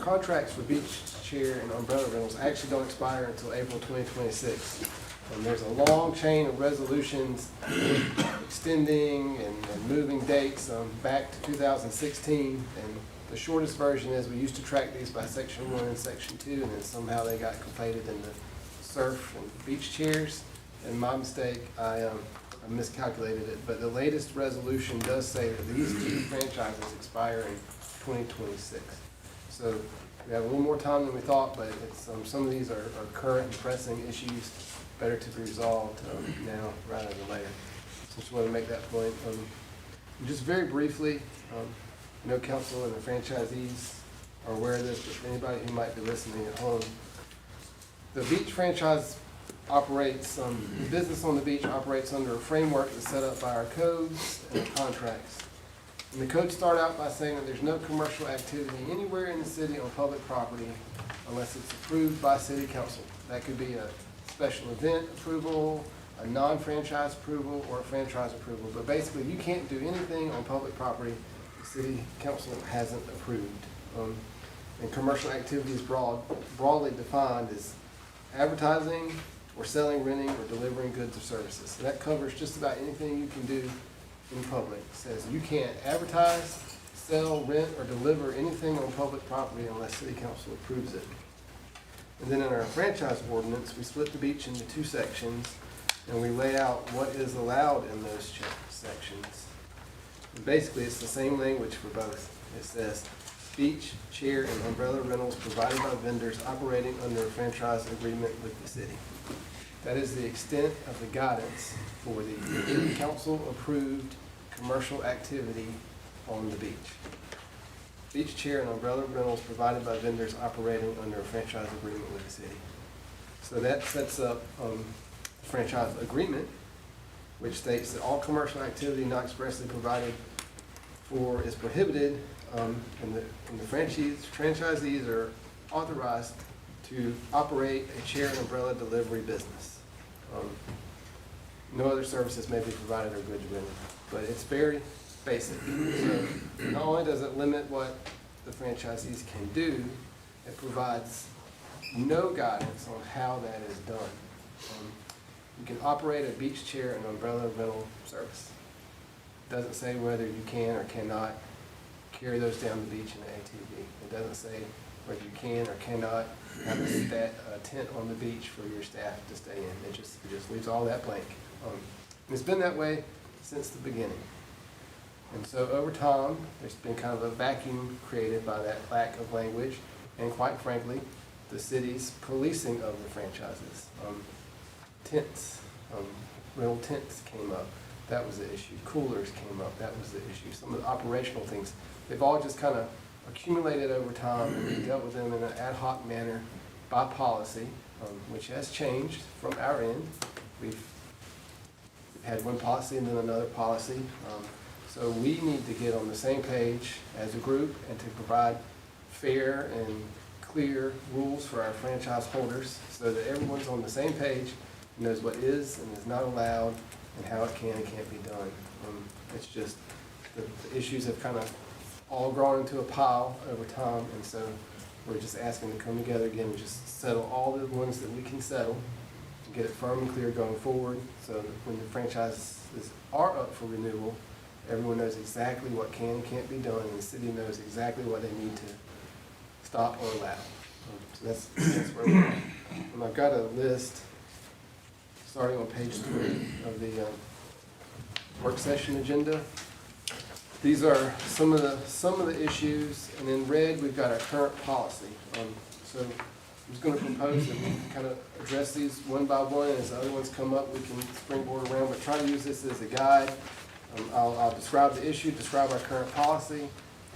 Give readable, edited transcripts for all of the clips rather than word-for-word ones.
contracts for beach chair and umbrella rentals actually don't expire until April 2026. There's a long chain of resolutions extending and moving dates back to 2016. And the shortest version is we used to track these by Section 1 and Section 2, and then somehow they got conflated into surf and beach chairs. And my mistake, I miscalculated it. But the latest resolution does say that these two franchises expire in 2026. So we have a little more time than we thought, but it's, some of these are current and pressing issues, better to be resolved now rather than later. So just want to make that point. Just very briefly, I know council and the franchisees are aware of this, but for anybody who might be listening at home, the beach franchise operates, the business on the beach operates under a framework that's set up by our codes and contracts. And the codes start out by saying that there's no commercial activity anywhere in the city on public property unless it's approved by city council. That could be a special event approval, a non-franchise approval, or a franchise approval. But basically, you can't do anything on public property the city council hasn't approved. And commercial activity is broadly defined as advertising or selling, renting, or delivering goods or services. And that covers just about anything you can do in public. It says you can't advertise, sell, rent, or deliver anything on public property unless city council approves it. And then in our franchise ordinance, we split the beach into two sections, and we lay out what is allowed in those sections. And basically, it's the same language for both. It says beach, chair, and umbrella rentals provided by vendors operating under a franchise agreement with the city. That is the extent of the guidance for the city council approved commercial activity on the beach. Beach chair and umbrella rentals provided by vendors operating under a franchise agreement with the city. So that sets up the franchise agreement, which states that all commercial activity not expressly provided for is prohibited, and the franchisees are authorized to operate a chair and umbrella delivery business. No other services may be provided or goods rented, but it's very basic. So not only does it limit what the franchisees can do, it provides no guidance on how that is done. You can operate a beach chair and umbrella rental service. It doesn't say whether you can or cannot carry those down the beach in an ATV. It doesn't say whether you can or cannot have a tent on the beach for your staff to stay in. It just leaves all that blank. And it's been that way since the beginning. And so over time, there's been kind of a vacuum created by that lack of language, and quite frankly, the city's policing of the franchises. Tents, rental tents came up. That was the issue. Coolers came up. That was the issue. Some of the operational things, they've all just kind of accumulated over time, and we dealt with them in an ad hoc manner by policy, which has changed from our end. We've had one policy and then another policy. So we need to get on the same page as a group and to provide fair and clear rules for our franchise holders so that everyone's on the same page, knows what is and is not allowed, and how it can and can't be done. It's just the issues have kind of all grown into a pile over time, and so we're just asking to come together again and just settle all the ones that we can settle, and get it firm and clear going forward, so that when the franchises are up for renewal, everyone knows exactly what can and can't be done, and the city knows exactly what they need to stop or allow. So that's where we're at. And I've got a list starting on page 3 of the work session agenda. These are some of the issues, and in red we've got our current policy. So I'm just going to propose that we kind of address these one by one, and as the other ones come up we can springboard around, but try to use this as a guide. I'll describe the issue, describe our current policy.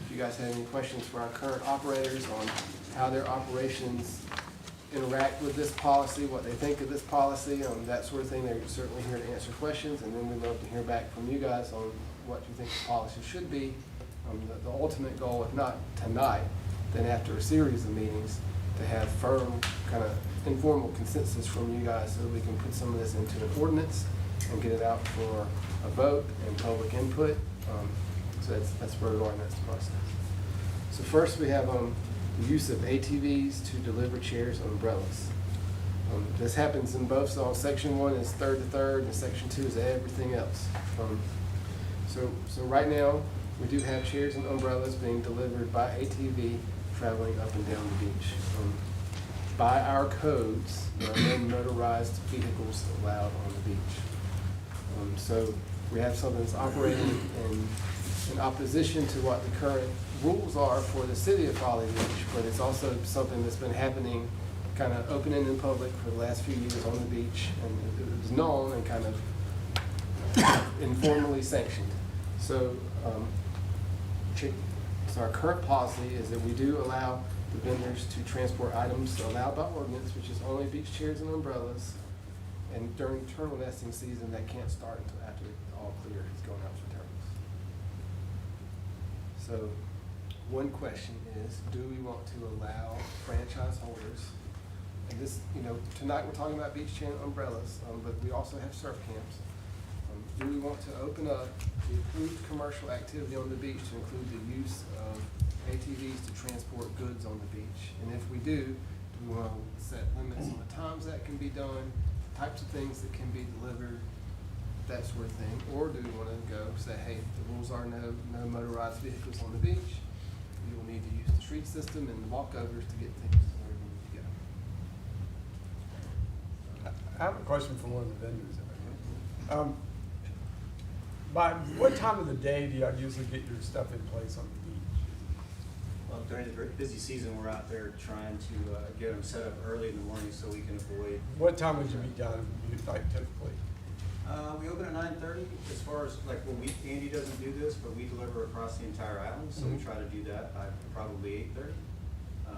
If you guys have any questions for our current operators on how their operations interact with this policy, what they think of this policy, that sort of thing, they're certainly here to answer questions, and then we'd love to hear back from you guys on what you think the policy should be. The ultimate goal, if not tonight, then after a series of meetings, to have firm, kind of informal consensus from you guys so that we can put some of this into an ordinance and get it out for a vote and public input. So that's where we are in this process. So first we have the use of ATVs to deliver chairs and umbrellas. This happens in both, so section 1 is third to third, and section 2 is everything else. So right now, we do have chairs and umbrellas being delivered by ATV traveling up and down the beach. By our codes, there are no motorized vehicles allowed on the beach. So we have something that's operating in opposition to what the current rules are for the city of Folly Beach, but it's also something that's been happening kind of open and in public for the last few years on the beach, and it was known and kind of informally sanctioned. So, so our current policy is that we do allow the vendors to transport items allowed by ordinance, which is only beach chairs and umbrellas, and during turtle nesting season, that can't start until after all clear is going out for turtles. So, one question is, do we want to allow franchise holders, and this, tonight we're talking about beach chair and umbrellas, but we also have surf camps. Do we want to open up the approved commercial activity on the beach to include the use of ATVs to transport goods on the beach? And if we do we want to set limits on the times that can be done, types of things that can be delivered, that sort of thing? Or do we want to go say, hey, the rules are no motorized vehicles on the beach. You will need to use the street system and the walkovers to get things where we need to go. I have a question for one of the vendors. By what time of the day do y'all usually get your stuff in place on the beach? Well, during the very busy season, we're out there trying to get them set up early in the morning so we can avoid. What time would you be done, like typically? We open at 9:30. As far as like Andy doesn't do this, but we deliver across the entire island, so we try to do that by probably 8:30.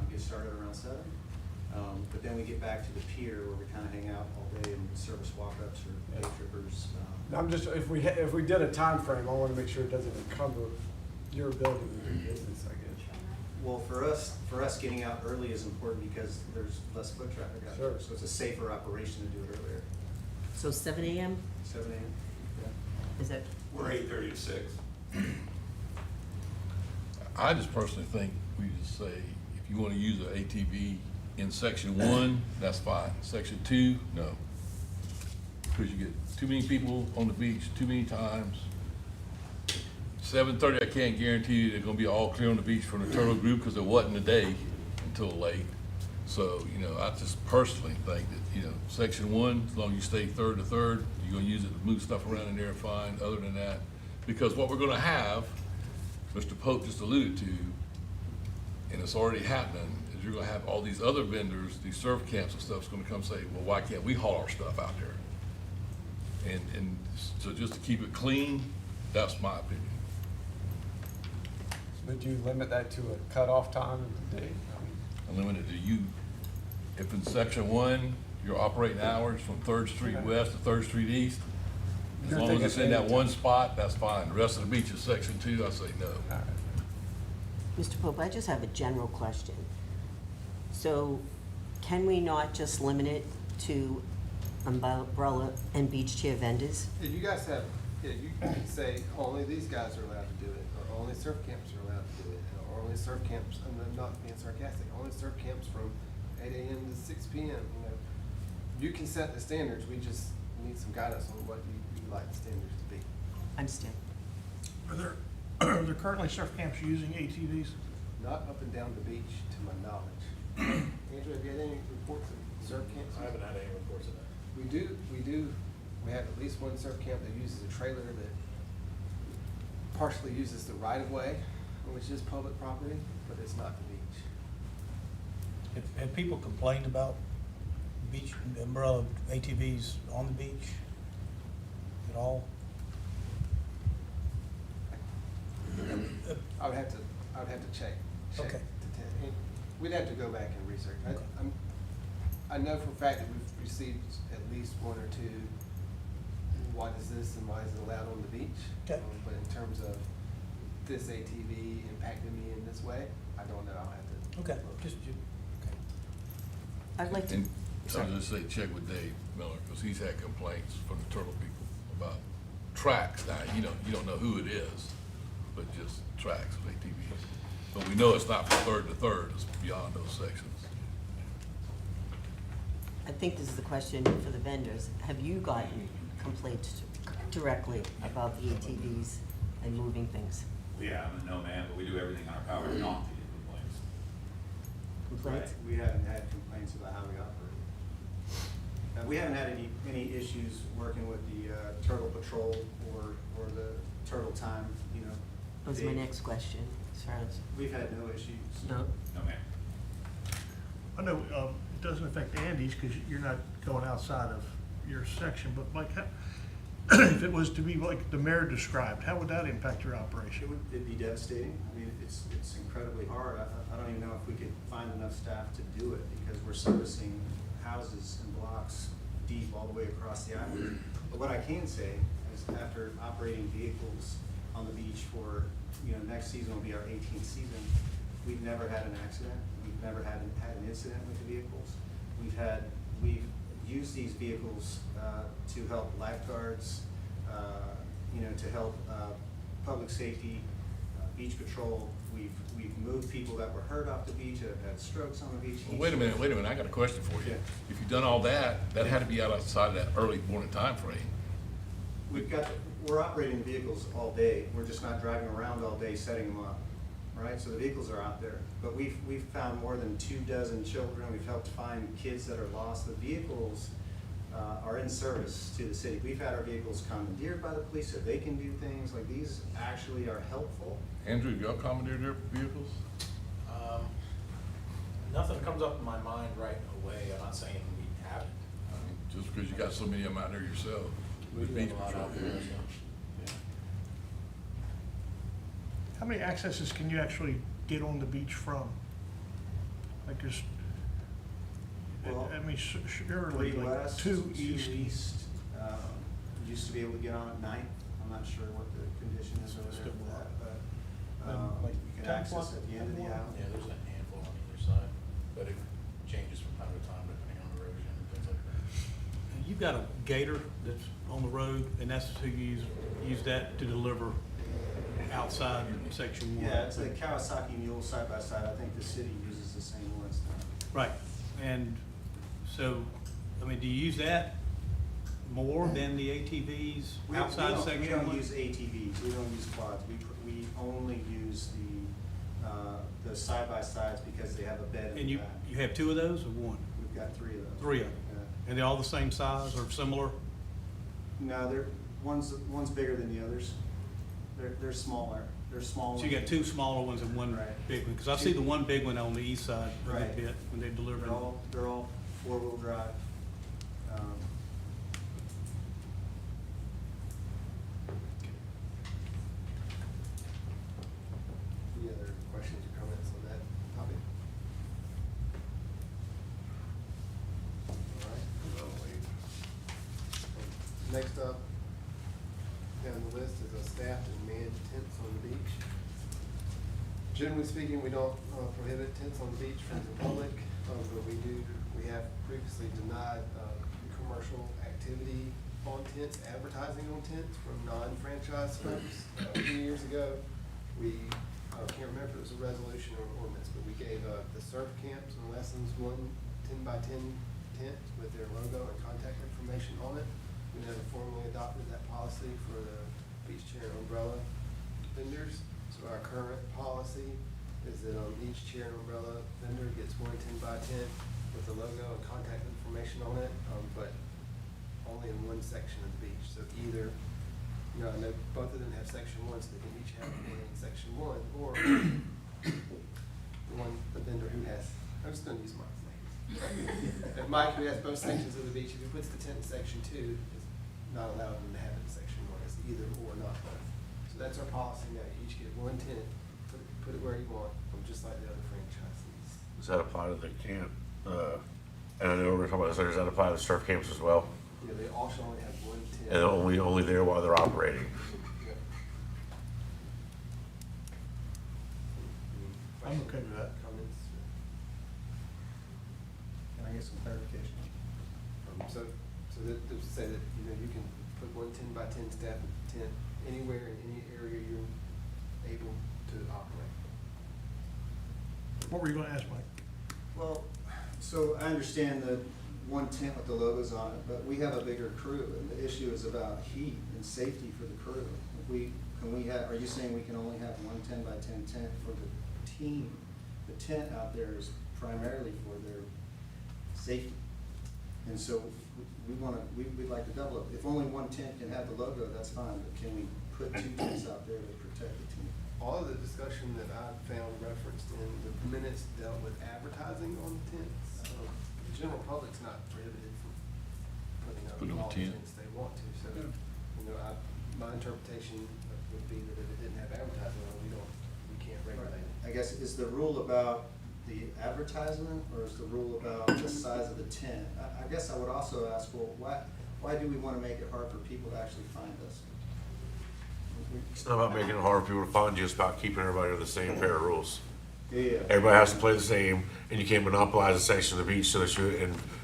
Get started around 7. But then we get back to the pier where we kind of hang out all day and service walk-ups or day trippers. I'm just, if we did a time frame, I want to make sure it doesn't encumber your ability to do business, I guess. Well, for us getting out early is important because there's less foot traffic out there, so it's a safer operation to do it earlier. So 7 a.m.? 7 a.m. Yeah. Is that? We're 8:30 to 6. I just personally think we just say, if you want to use an ATV in section 1, that's fine. Section 2, no. Because you get too many people on the beach too many times. 7:30, I can't guarantee you they're gonna be all clear on the beach from the turtle group because it wasn't a day until late. So, I just personally think that, section 1, as long as you stay third to third, you're gonna use it to move stuff around in there fine, other than that. Because what we're gonna have, Mr. Pope just alluded to, and it's already happening, is you're gonna have all these other vendors, these surf camps and stuff's gonna come say, well, why can't we haul our stuff out there? And so just to keep it clean, that's my opinion. Would you limit that to a cutoff time of the day? I'm limited to you. If in section 1, your operating hours from 3rd Street West to 3rd Street East, as long as it's in that one spot, that's fine. The rest of the beach is section 2, I say no. All right. Mr. Pope, I just have a general question. So can we not just limit it to umbrella and beach chair vendors? Yeah, you guys have, you can say only these guys are allowed to do it, or only surf camps are allowed to do it, or only surf camps, I'm not being sarcastic, only surf camps from 8 a.m. to 6 p.m. You can set the standards, we just need some guidance on what you'd like the standards to be. Understand. Are there currently surf camps using ATVs? Not up and down the beach, to my knowledge. Andrew, have you had any reports of surf camps? I haven't had any reports of that. We have at least one surf camp that uses a trailer that partially uses the right of way, which is public property, but it's not the beach. Have people complained about beach umbrella ATVs on the beach at all? I would have to check. Okay. We'd have to go back and research. Okay. I know for a fact that we've received at least 1 or 2, why does this and why is it allowed on the beach? Okay. But in terms of this ATV impacting me in this way, I don't know, I'll have to. Okay, look. okay. I'd like to. And so just say, check with Dave Miller, because he's had complaints from the turtle people about tracks. Now, you don't know who it is, but just tracks with ATVs. But we know it's not from third to third, it's beyond those sections. I think this is the question for the vendors. Have you gotten complaints directly about the ATVs and moving things? Yeah, I'm a no man, but we do everything in our power not to get complaints. Complaints? We haven't had complaints about how we operate. We haven't had any issues working with the Turtle Patrol or the Turtle Time, you know. That was my they- next question, as far as, We've had no issues. no? No man. I know, it doesn't affect Andy's because you're not going outside of your section, but like, if it was to be like the mayor described, how would that impact your operation? It'd be devastating. I mean, it's incredibly hard. I don't even know if we could find enough staff to do it because we're servicing houses and blocks deep all the way across the island. But what I can say is after operating vehicles on the beach for, you know, next season will be our 18th season, we've never had an accident. We've never had an incident with the vehicles. We've used these vehicles to help lifeguards, you know, to help public safety, beach patrol. We've moved people that were hurt off the beach, that have had strokes on the beach. Well, wait a minute, I got a question for you. Yeah. If you've done all that, that had to be outside of that early morning time frame. We're operating vehicles all day. We're just not driving around all day setting them up, right? So the vehicles are out there. But we've found more than 24 children. We've helped find kids that are lost. The vehicles are in service to the city. We've had our vehicles commandeered by the police so they can do things. Like, these actually are helpful. Andrew, y'all commandeered their vehicles? Nothing comes up in my mind right away. I'm not saying we haven't. I mean, just because you got so many of them out there yourself. We with do have beach a lot patrol. out there, so, yeah. How many accesses can you actually get on the beach from? Like there's, Well, I mean, surely 3 like west, 2 2 east. east. Used to be able to get on at night. I'm not sure what the condition is over there Still for that, but Like you can 10 access o'clock at the end of the hour. Yeah, there's a handful on either side, but it changes from time to time depending on erosion and things like that. You've got a gator that's on the road, and that's who you use that to deliver outside section 1. Yeah, it's a Kawasaki mule side by side. I think the city uses the same ones now. Right, and so, I mean, do you use that more than the ATVs outside section We don't 1? use ATVs, we don't use quads, we only use the side by sides because they have a bed in And the you back. have 2 of those or 1? We've got 3 of those. 3 of them? Yeah. And they're all the same size or similar? No, one's bigger than the others. They're smaller. They're small. So you got 2 smaller ones and 1 Right. big one? Because I see the 1 big one on the east side a little Right. bit when they deliver. They're all 4-wheel drive. Any other questions or comments on that topic? All right. Next up, down the list is a staffed and manned tents on the beach. Generally speaking, we don't prohibit tents on the beach from the public, but we have previously denied commercial activity on tents, advertising on tents from non-franchise folks. A few years ago, I can't remember if it was a resolution or an ordinance, but we gave the surf camps and lessons 1 10-by-10 tent with their logo and contact information on it. We never formally adopted that policy for the beach chair and umbrella vendors. So our current policy is that each chair and umbrella vendor gets 1 10-by-10 with the logo and contact information on it, but only in 1 section of the beach. So either, you know, I know both of them have section 1, so they can each have one in section 1, or the vendor who has, I'm just gonna use Mike's name. And Mike, who has both sections of the beach, if he puts the tent in section 2, it's not allowing them to have it in section 1, it's either or, not both. So that's our policy now, you each get 1 tent, put it where you want, just like the other franchisees. Does that apply to the camp? And I know we're talking about this, does that apply to the surf camps as well? Yeah, they all should only have 1 tent. And only there while they're operating? Yeah. I'm okay with that. Comments? Can I get some clarification? So that, to say that, you know, you can put 1 10-by-10 staff tent anywhere in any area you're able to operate. What were you gonna ask, Mike? Well, so I understand the one tent with the logos on it, but we have a bigger crew, and the issue is about heat and safety for the crew. Are you saying we can only have one 10 by 10 tent for the team? The tent out there is primarily for their safety. And so we'd like to double it. If only one tent can have the logo, that's fine, but can we put 2 tents out there to protect the team? All of the discussion that I found referenced in the minutes dealt with advertising on the tents. The general public's not prohibited from putting up all the tent. tents they want to. So, my interpretation would be that if it didn't have advertising on it, we can't regulate it. I guess, is the rule about the advertisement, or is the rule about the size of the tent? I guess I would also ask, well, why do we want to make it hard for people to actually find us? It's not about making it hard for people to find you, it's about keeping everybody under the same pair of rules. Yeah. Everybody has to play the same, and you can't monopolize a section of the beach so that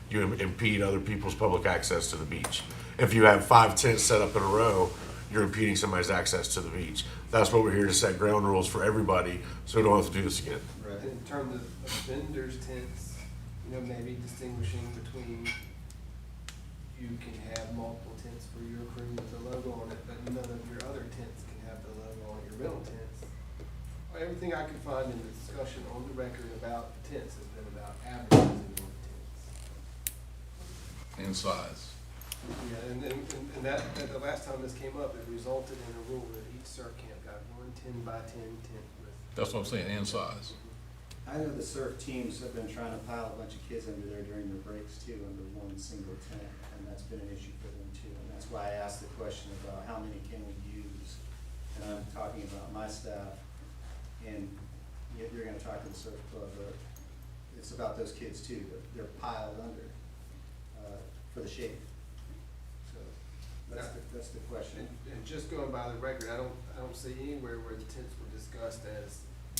you impede other people's public access to the beach. If you have 5 tents set up in a row, you're impeding somebody's access to the beach. That's what we're here to set ground rules for everybody, so we don't have to do this again. Right. In terms of vendors' tents, maybe distinguishing between, you can have multiple tents for your crew with a logo on it, but none of your other tents can have the logo on your rental tents. Everything I could find in the discussion on the record about tents has been about advertising on the tents. And size. Yeah, and that, the last time this came up, it resulted in a rule that each surf camp got one 10 by 10 tent with. That's what I'm saying, and size. I know the surf teams have been trying to pile a bunch of kids under there during their breaks too, under one single tent, and that's been an issue for them too. And that's why I asked the question about how many can we use? And I'm talking about my staff, and yet you're gonna talk to the surf club, but it's about those kids too. They're piled under for the shade. So that's the question. And just going by the record, I don't see anywhere where the tents were discussed as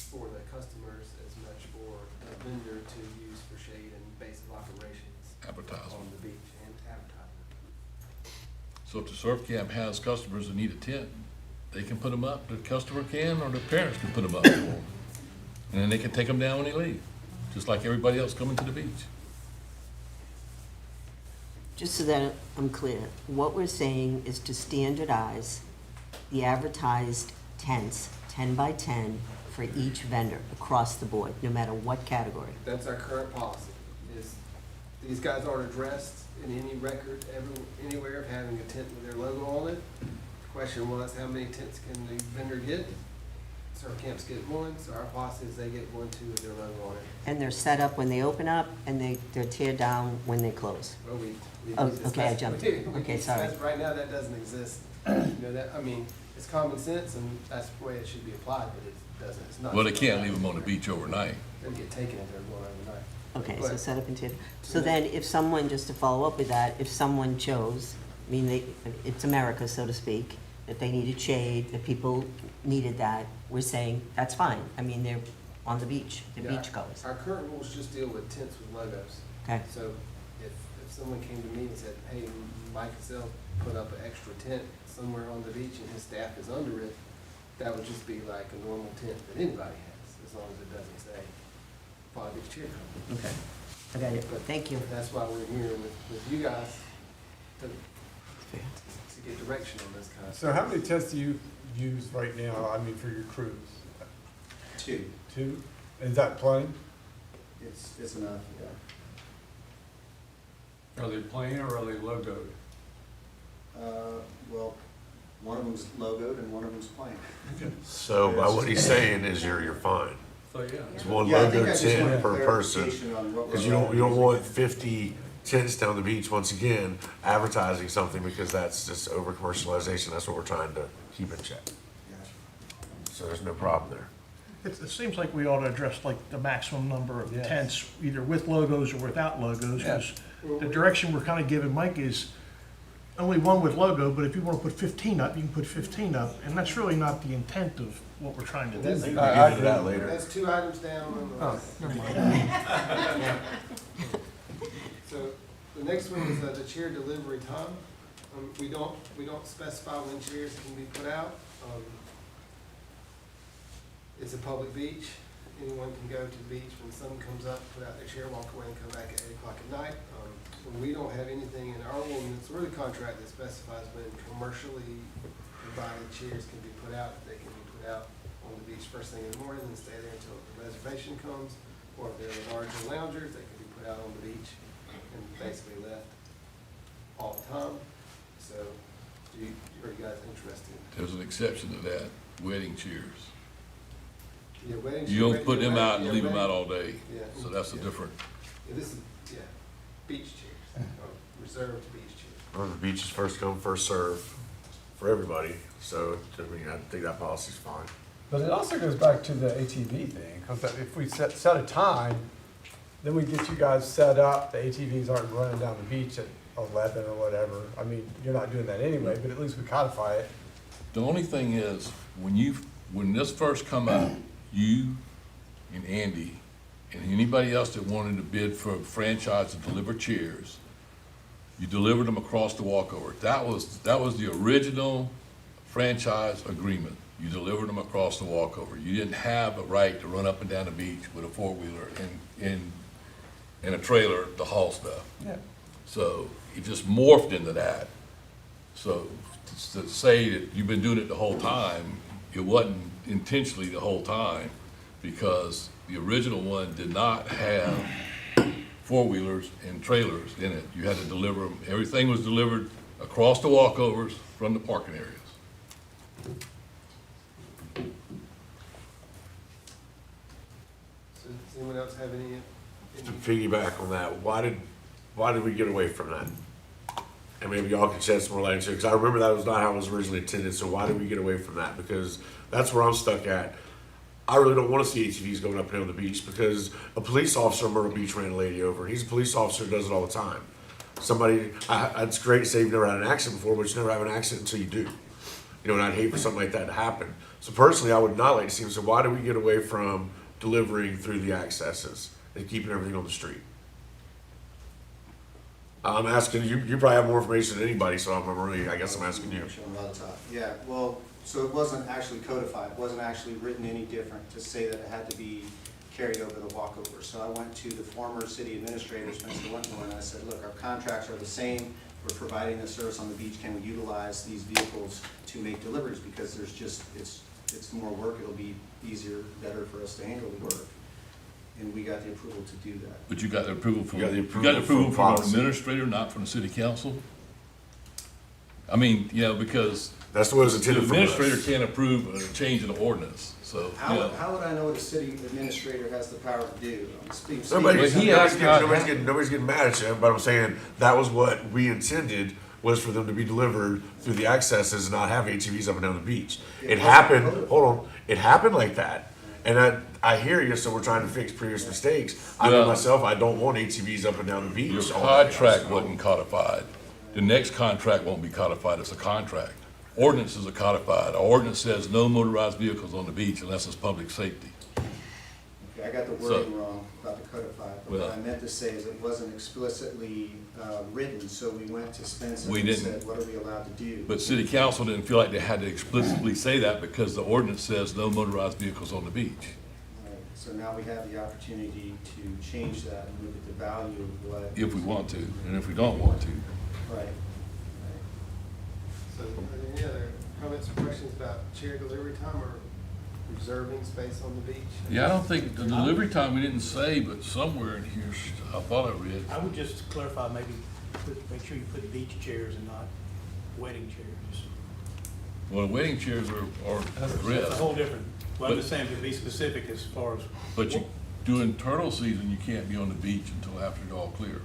for the customers as much for the vendor to use for shade and basic operations Advertising. on the beach and advertising. So if the surf camp has customers that need a tent, they can put them up, the customer can, or the parents can put them up for them. And then they can take them down when they leave, just like everybody else coming to the beach. Just so that I'm clear, what we're saying is to standardize the advertised tents, 10 by 10, for each vendor across the board, no matter what category. That's our current policy, is these guys aren't addressed in any record anywhere of having a tent with their logo on it. The question was, how many tents can the vendor get? Surf camps get one, so our policy is they get 1, 2 with their logo on it. And they're set up when they open up, and they're tear down when they close. Well, we Oh, discussed- okay, I jumped. we Okay, sorry. discussed- Right now, that doesn't exist. It's common sense, and that's the way it should be applied, but it doesn't. It's not. Well, they can't leave them on the beach overnight. They'll get taken if they're going overnight. Okay, so But- set up and tear. So then, if someone, just to follow up with that, if someone chose, it's America, so to speak, that they needed shade, that people needed that, we're saying, that's fine. They're on the beach, the Yeah, beachgoers. Our current rules just deal with tents with logos. Okay, So if someone came to me and said, hey, Mike Cassell put up an extra tent somewhere on the beach and his staff is under it, that would just be like a normal tent that anybody has, as long as it doesn't say Folly Beach Cheer Company. okay. I got it, but thank you. That's why we're here with you guys to get direction on this kind of So stuff. how many tents do you use right now, for your cruise? 2, 2? Is that plenty? it's enough, yeah. Are they plain or are they logoed? Well, one of them's logoed and one of them's plain. So by what he's saying is you're fine. So, yeah. It's one Yeah, I think logo I just tent wanted per person. clarification on what Because we're you don't using. want 50 tents down the beach, once again, advertising something, because that's just over commercialization. That's what we're trying to keep in check. Gotcha. So there's no problem there. It seems like we ought to address like the maximum number of Yes. tents, either with logos or without logos, because the direction we're kind of giving Mike is only one with logo, but if you want to put 15 up, you can put 15 up, and that's really not the intent of what we're trying to That's- do. We'll get into that later. That's 2 items down on the Oh, list. never mind. So the next one is the chair delivery time. We don't specify when chairs can be put out. It's a public beach. anyone can go to the beach when the sun comes up, put out their chair, walk away, and come back at 8 o'clock at night. When we don't have anything in our ordinance or the contract that specifies when commercially provided chairs can be put out, they can be put out on the beach first thing in the morning and stay there until the reservation comes. Or if they're larger loungers, they can be put out on the beach and basically left all the time. So, are you guys interested? There's an exception to that, wedding chairs. Yeah, wedding You don't put them out and leave them out all day, Yeah. so that's a different, Yeah, this is, yeah, beach chairs, reserved beach chairs. Well, the beach is first come, first serve for everybody, so, I mean, I think that policy's fine. But it also goes back to the ATV thing, because if we set a time, then we get you guys set up, the ATVs aren't running down the beach at 11 or whatever. I mean, you're not doing that anyway, but at least we codify it. the only thing is, when this first come out, you and Andy and anybody else that wanted to bid for a franchise to deliver chairs, you delivered them across the walkover. That was the original franchise agreement. You delivered them across the walkover. You didn't have a right to run up and down the beach with a four-wheeler and a trailer to haul stuff. Yeah. So it just morphed into that. So to say that you've been doing it the whole time, it wasn't intentionally the whole time, because the original one did not have four-wheelers and trailers in it. You had to deliver them, everything was delivered across the walkovers from the parking areas. So does anyone else have any? To piggyback on that, why did we get away from that? And maybe y'all can shed some more light into it, because I remember that was not how it was originally intended, so why did we get away from that? Because that's where I'm stuck at. I really don't want to see ATVs going up and down the beach, because a police officer in Myrtle Beach ran a lady over, and he's a police officer who does it all the time. It's great to say you've never had an accident before, but you never have an accident until you do. You know, and I'd hate for something like that to happen. So personally, I would not like to see them. So why do we get away from delivering through the accesses and keeping everything on the street? I'm asking you. You probably have more information than anybody, so I guess I'm asking you. Yeah, well, so it wasn't actually codified, it wasn't actually written any different to say that it had to be carried over the walkover. So I went to the former city administrator, Spencer Wentmore, and I said, look, our contracts are the same. We're providing this service on the beach. Can we utilize these vehicles to make deliveries? Because there's just, it's more work. It'll be easier, better for us to handle the work. And we got the approval to do that. But you got the approval from, You got the you got approval approval from from an policy. administrator, not from the city council? I mean, you know, because That's the way it was the intended for us. administrator can't approve a change in the ordinance, so, you know. How would I know what a city administrator has the power to do? I'm speaking- Nobody's But he asked not- nobody's getting mad at you, but I'm saying that was what we intended, was for them to be delivered through the accesses and not have ATVs up and down the beach. It happened, hold on, it happened like that. And I hear you, so we're trying to fix previous mistakes. I know Well- myself, I don't want ATVs up and down the Your beach. all day. contract wasn't codified. The next contract won't be codified, it's a contract. Ordinances are codified. Our ordinance says no motorized vehicles on the beach unless it's public safety. Okay, I got the wording wrong about the codified, but what Well- I meant to say is it wasn't explicitly written, so we went to Spencer We and didn't. said, what are we allowed to do? But city council didn't feel like they had to explicitly say that because the ordinance says no motorized vehicles on the beach. Right, so now we have the opportunity to change that and look at the value of what. If we want to, and if we don't want to. Right, right. So are there any other comments or questions about chair delivery time or reserving space on the beach? Yeah, I don't think, the delivery time we didn't say, but somewhere in here, I thought I read. I would just clarify, maybe, make sure you put beach chairs and not wedding chairs. Well, the wedding chairs are That's a dressed, whole different, well, I'm But- just saying to be specific as far as. but during turtle season, you can't be on the beach until after it's all clear.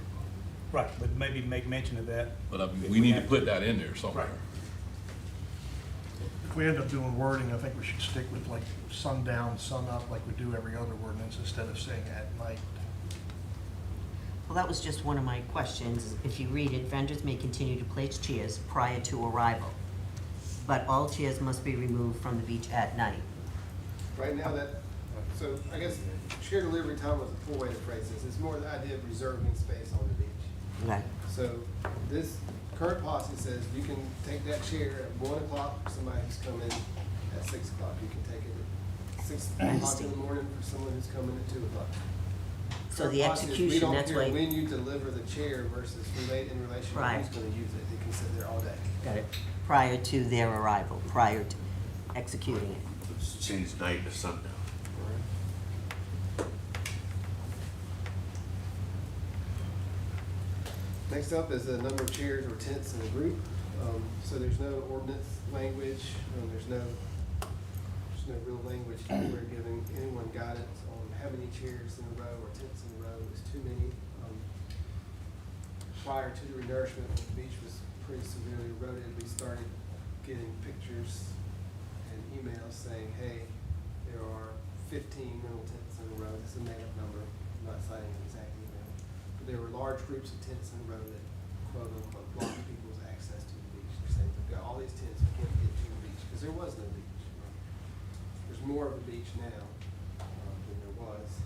Right, but maybe make mention of that. But I mean, we need to put that in there somewhere. Right. If we end up doing wording, I think we should stick with like sundown, sun up, like we do every other ordinance, instead of saying at night. Well, that was just one of my questions. If you read it, vendors may continue to place chairs prior to arrival, but all chairs must be removed from the beach at night. Right now so I guess chair delivery time was a poor way to phrase this. It's more the idea of reserving space on the beach. Okay. So this current policy says you can take that chair at 1 o'clock, somebody who's come in at 6 o'clock. You can take it at 6 I o'clock in understand. the morning for someone who's coming at 2 o'clock. So the Our policy is execution, that's We don't why, care when you deliver the chair versus relate in relation to Right. who's gonna use it. It can sit there all day. got it, prior to their arrival, prior to executing it. Let's change night to sundown. Next up is the number of chairs or tents in a group. So there's no ordinance language, there's no real language anywhere giving anyone guidance on how many chairs in a row or tents in a row is too many. Prior to the renourishment, when the beach was pretty severely eroded, we started getting pictures and emails saying, hey, there are 15 rental tents in a row. This is a made-up number, I'm not citing an exact email. But there were large groups of tents in a row that quote-unquote blocked people's access to the beach. They're saying, we've got all these tents, we can't get to the beach, because there was no beach. There's more of a beach now than there was.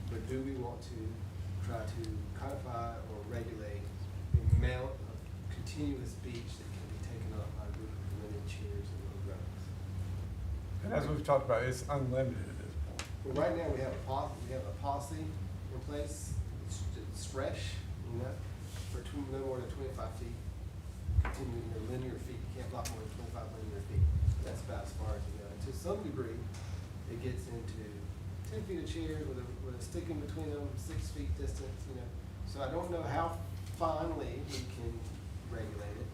But do we want to try to codify or regulate the amount of continuous beach that can be taken up by a group of limited chairs and little rows? And as we've talked about, it's unlimited at this point. Well, right now, we have a policy in place, it's fresh, you know, for no more than 25 feet, continuing the linear feet, you can't block more than 25 linear feet. That's about as far as you go. And to some degree, it gets into 10 feet of chairs with a stick in between them, 6 feet distance, you know. So I don't know how finely we can regulate it.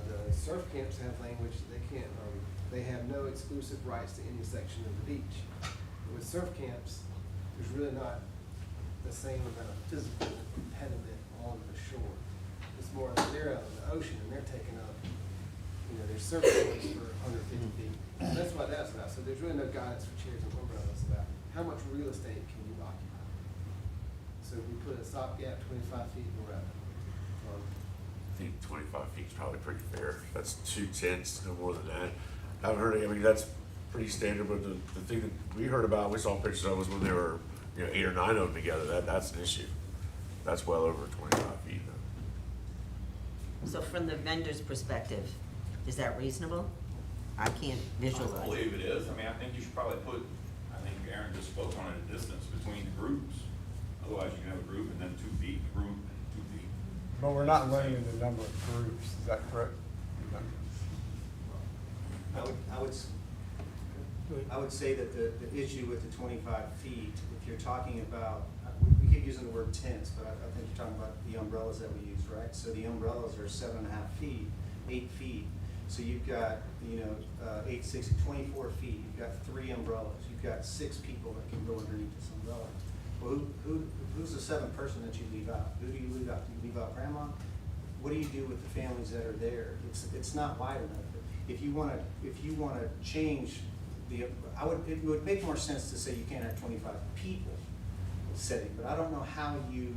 The surf camps have language that they can't, they have no exclusive rights to any section of the beach. With surf camps, there's really not the same amount of physical impediment on the shore. It's more like they're out in the ocean and they're taking up, you know, there's surf camps for 150 feet. So that's what that's about. So there's really no guidance for chairs and umbrellas about how much real estate can you occupy. So we put a stopgap 25 feet in a row. I think 25 feet is probably pretty fair. That's 2 tents, no more than that. I haven't heard, I mean, that's pretty standard, but the thing that we heard about, we saw pictures of was when they were, 8 or 9 of them together, that's an issue. That's well over 25 feet. So from the vendor's perspective, is that reasonable? I can't I visualize. believe it is. I mean, I think you should probably put, I think Aaron just spoke on it, a distance between the groups. Otherwise, you can have a group and then 2 feet, group and 2 feet. But we're not limiting the number of groups, is that correct? I would say that the issue with the 25 feet, if you're talking about, we keep using the word tents, but I think you're talking about the umbrellas that we use, right? So the umbrellas are 7.5 feet, 8 feet. So you've got, 8, 6, 24 feet. You've got 3 umbrellas. You've got 6 people that can go underneath this umbrella. Well, who's the 7th person that you leave out? Who do you leave out? Do you leave out grandma? What do you do with the families that are there? It's not wide enough. If you wanna change it would make more sense to say you can't have 25 people sitting, but I don't know how you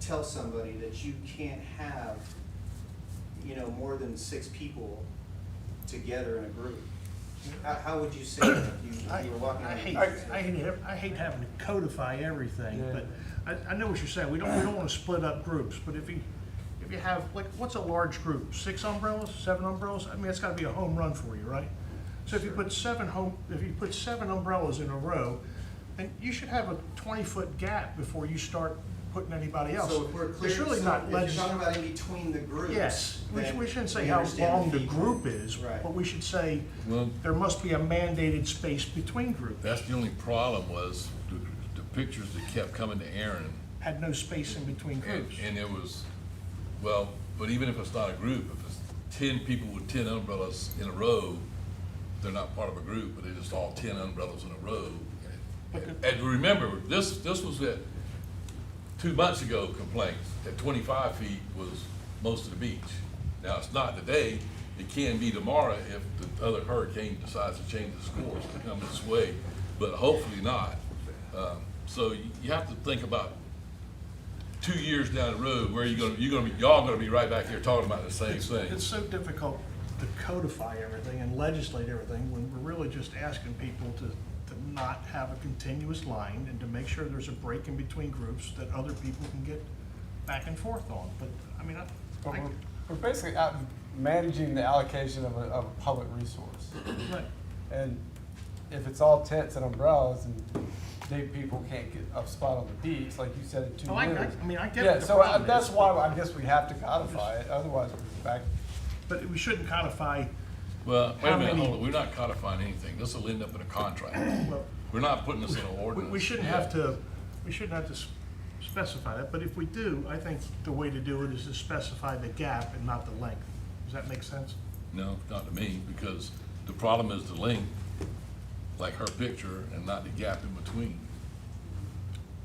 tell somebody that you can't have, more than 6 people together in a group. How would you say that if you were walking on the beach? I hate having to codify everything, Yeah. but I know what you're saying. We don't want to split up groups, but if you have, like, what's a large group? 6 umbrellas, 7 umbrellas? I mean, it's gotta be a home run for you, right? So if you put 7 umbrellas in a row, then you should have a 20-foot gap before you start putting anybody else. So if we're clear, It's really not if you're talking about in between the groups. Yes, then we shouldn't say we how understand long the feet. group is, Right. but we should say Well, there must be a mandated space between groups. that's the only problem was the pictures that kept coming to Aaron. Had no space in between groups. And it was, well, but even if it's not a group, if it's 10 people with 10 umbrellas in a row, they're not part of a group, but they're just all 10 umbrellas in a row. And remember, this was at 2 months ago complaints, that 25 feet was most of the beach. Now, it's not today, it can be tomorrow if the other hurricane decides to change its course to come this way, but hopefully not. So you have to think about 2 years down the road, where y'all gonna be right back here talking about the same thing. It's so difficult to codify everything and legislate everything when we're really just asking people to not have a continuous line and to make sure there's a break in between groups that other people can get back and forth on. But, I mean, But we're basically managing the allocation of a public resource. right. And if it's all tents and umbrellas and people can't get a spot on the beach, like you said, in 2 Oh, I years. mean, I get Yeah, what the so problem that's is. why I guess we have to codify it, otherwise we're back. But we shouldn't codify, Well, wait How a minute, many- hold on, we're not codifying anything, this will end up in a contract. well, We're not putting this in an we ordinance. shouldn't have to, specify that, but if we do, I think the way to do it is to specify the gap and not the length. Does that make sense? No, not to me, because the problem is the length, like her picture, and not the gap in between.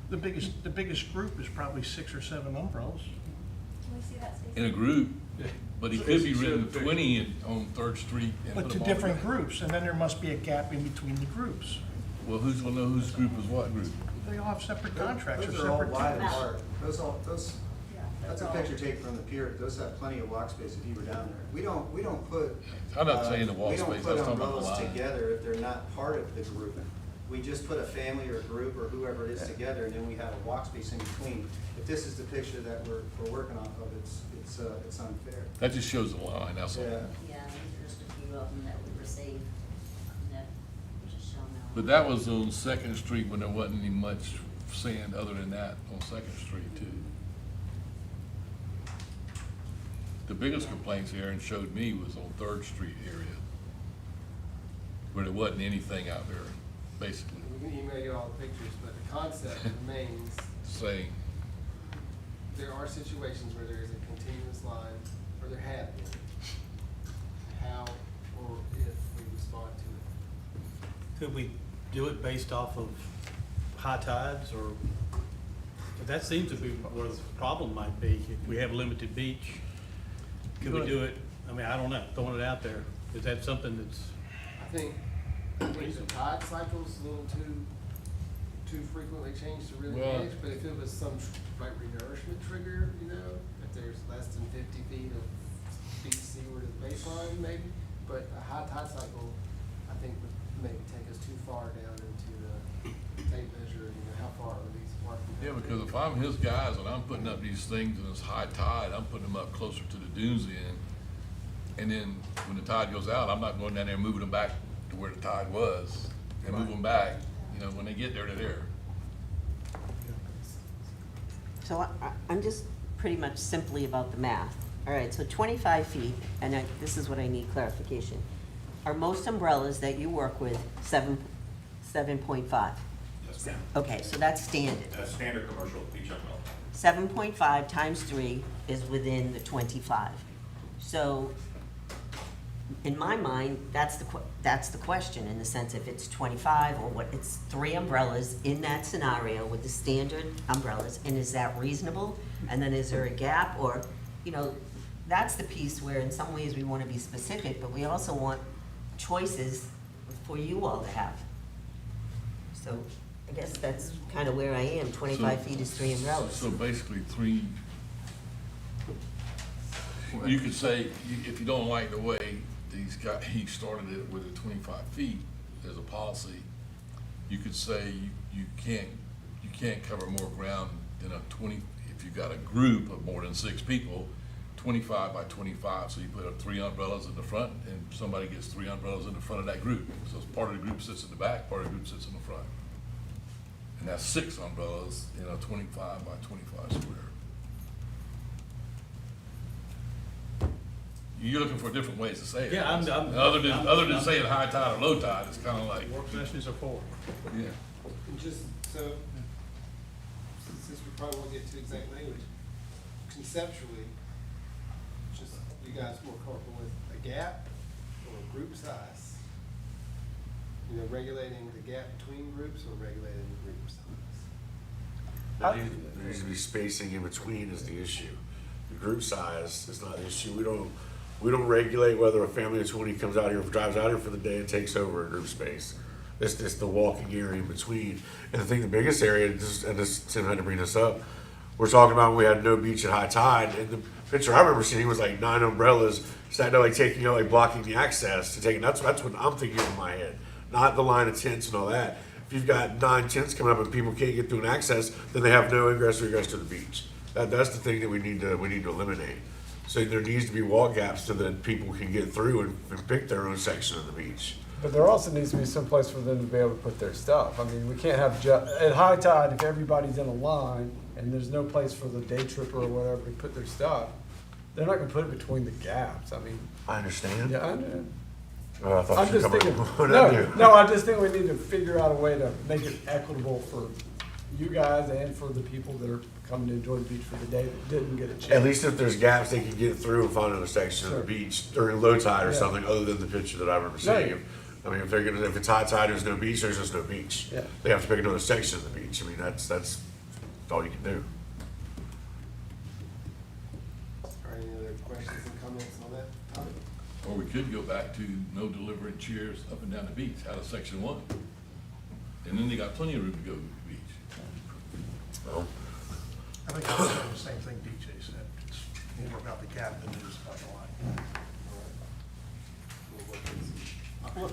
The biggest group is probably 6 or 7 umbrellas. Can we see that, Stacy? In a group, but he could be Stacy showed written the picture. 20 on Third Street and But put to them all different together. groups, and then there must be a gap in between the groups. Well, who's gonna know whose group is what group? They all have separate contracts or Those are all separate wide tents. apart. Those, Yeah, that's a picture taken from the pier. Those have plenty of walk space if you were down there. We don't put. I'm not saying the wall we don't space, I put was talking about the umbrellas line. together if they're not part of the group. We just put a family or a group or whoever it is together, and then we have a walk space in between. If this is the picture that we're working off of, it's unfair. That just shows the line, that's all. Yeah. Yeah, there's just a few of them that we received that just shown out. But that was on Second Street when there wasn't any much sand other than that on Second Street too. The biggest complaints Aaron showed me was on Third Street area, where there wasn't anything out there, basically, We can email you all the pictures, but the concept remains, saying, there are situations where there is a continuous line, or there have been. How or if we respond to it. Could we do it based off of high tides, or, but that seems to be where the problem might be, if we have limited beach. Could we do it, I mean, I don't know, throwing it out there, is that something that's, I think the tide cycle's a little too frequently changed to really Well- manage, but if it was some like renourishment trigger, you know, if there's less than 50 feet of beach seaward of the baseline, maybe, but a high tide cycle, I think would maybe take us too far down into the tape measure, you know, how far are these marking? yeah, because if I'm his guys and I'm putting up these things and it's high tide, I'm putting them up closer to the dunes end. And then when the tide goes out, I'm not going down there and moving them back to where the tide was and move them back. You know, when they get there, they're there. So I'm just pretty much simply about the math. All right, so 25 feet, and this is what I need clarification. Are most umbrellas that you work with 7.5? Yes, ma'am. Okay, so that's standard. That's standard commercial beach umbrella. 7.5 times 3 is within the 25. So, in my mind, that's the question, in the sense if it's 25 or what, it's 3 umbrellas in that scenario with the standard umbrellas, and is that reasonable? And then is there a gap, or, you know, that's the piece where in some ways we want to be specific, but we also want choices for you all to have. So, I guess that's kind of where I am, 25 feet is 3 umbrellas. So basically 3, you could say, if you don't like the way he started it with the 25 feet as a policy, you could say you can't cover more ground than a 20, if you've got a group of more than 6 people, 25 by 25, so you put up 3 umbrellas in the front, and somebody gets 3 umbrellas in the front of that group. So part of the group sits in the back, part of the group sits in the front. And that's 6 umbrellas in a 25 by 25 square. You're looking for different ways to say it. Yeah, I'm- Other than saying high tide or low tide, it's kind of like, Work sessions are for. yeah. And just so, since we probably won't get to exact language, conceptually, just you guys more comfortable with a gap or a group size? You know, regulating the gap between groups or regulating the group size? There needs to be spacing in between is the issue. The group size is not the issue. We don't regulate whether a family of 20 comes out here, drives out here for the day and takes over a group space. It's the walking area in between. And I think the biggest area, Tim had to bring this up, we're talking about when we had no beach at high tide, and the picture I remember seeing was like 9 umbrellas, standing like taking out, like blocking the access to taking, that's what I'm thinking in my head. Not the line of tents and all that. If you've got 9 tents coming up and people can't get through an access, then they have no ingress or egress to the beach. That's the thing that we need to eliminate. So there needs to be wall gaps so that people can get through and pick their own section of the beach. But there also needs to be some place for them to be able to put their stuff. I mean, we can't have at high tide, if everybody's in a line and there's no place for the day tripper or whatever to put their stuff, they're not gonna put it between the gaps. I mean, I understand. yeah, I know. Oh, I thought I'm you were just coming thinking, up with what I knew. no, I just think we need to figure out a way to make it equitable for you guys and for the people that are coming to enjoy the beach for the day that didn't get a chance. At least if there's gaps, they can get through and find another section of Sure. the beach during low tide or Yeah. something, other than the picture that I remember seeing. I mean, if it's high tide, there's no beach, there's just no beach. Yeah. They have to pick another section of the beach. I mean, that's all you can do. Are any other questions and comments on that topic? Or we could go back to no delivering chairs up and down the beach out of section 1. And then they got plenty of room to go to the beach. Well, I think I'm saying the same thing DJ said. It's more about the gap than it is about the line. We'll work this. Well,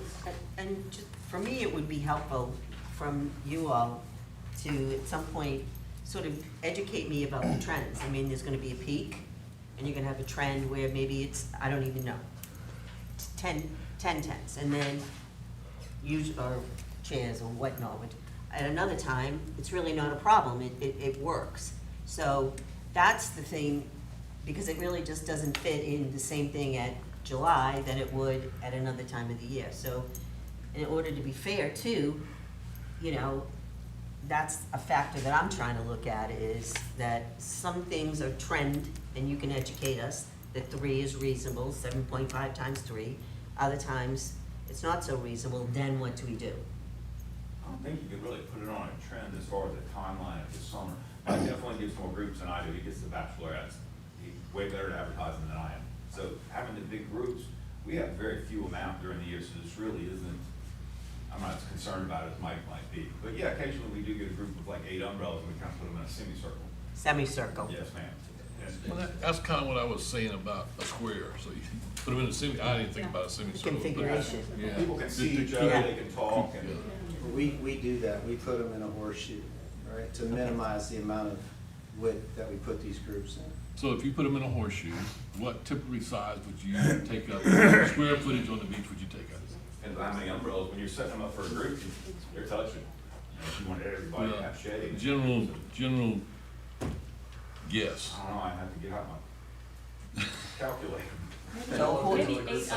and just, for me, it would be helpful from you all to, at some point, sort of educate me about the trends. I mean, there's gonna be a peak, and you're gonna have a trend where maybe it's, I don't even know, 10 tents, and then use, or chairs or whatnot. But at another time, it's really not a problem, it works. So that's the thing, because it really just doesn't fit in the same thing at July than it would at another time of the year. So in order to be fair too, you know, that's a factor that I'm trying to look at, is that some things are trend, and you can educate us that 3 is reasonable, 7.5 times 3. Other times, it's not so reasonable, then what do we do? I don't think you can really put it on a trend as far as a timeline of the summer. I definitely gets more groups than I do. He gets the bachelorettes. He's way better at advertising than I am. So having the big groups, we have very few amount during the year, so this really isn't, I'm not as concerned about it as Mike might be. But yeah, occasionally we do get a group of like 8 umbrellas, and we kind of put them in a semicircle. Semicircle. Yes, ma'am. Well, that's kind of what I was saying about a square. So you put them in a I didn't think about a semicircle. but- Configuration. Yeah. People can see each other, Yeah. they can talk, and We do that, we put them in a horseshoe, right, to minimize the amount of width that we put these groups in. So if you put them in a horseshoe, what typically size would you take up, square footage on the beach would you take up? and how many umbrellas, when you're setting them up for a group, they're touching. You know, if you want everybody to have shade. General guess. I don't know, I have to get out my calculator. So Maybe 8 umbrellas,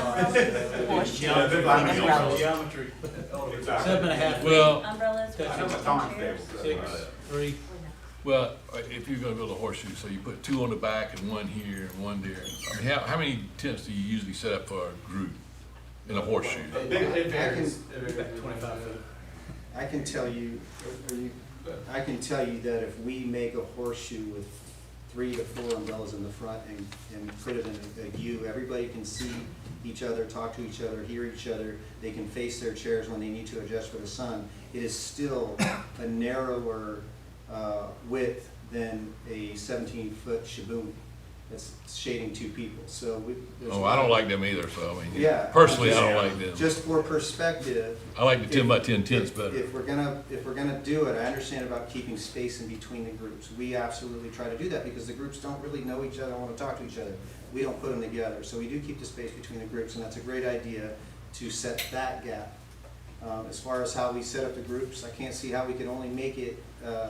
horseshoe, Yeah, they're like me umbrellas. Geometry. Exactly. 7.5 feet. Well, umbrellas. I know my times table. so that's what I 6, said. 3. well, if you're gonna build a horseshoe, so you put 2 on the back and 1 here and 1 there. I mean, how many tents do you usually set up for a group in a horseshoe? It varies. 25 foot. I can tell you, I can tell you that if we make a horseshoe with 3 to 4 umbrellas in the front and put it in a U, everybody can see each other, talk to each other, hear each other. They can face their chairs when they need to adjust for the sun. It is still a narrower width than a 17-foot shibumi that's shading 2 people. So there's Oh, I don't like them either, so I mean, Yeah. personally, I don't like them. Just for perspective. I like the 10 by 10 tents if- better. If we're gonna do it, I understand about keeping space in between the groups. We absolutely try to do that because the groups don't really know each other, wanna talk to each other. We don't put them together, so we do keep the space between the groups, and that's a great idea to set that gap. As far as how we set up the groups, I can't see how we could only make it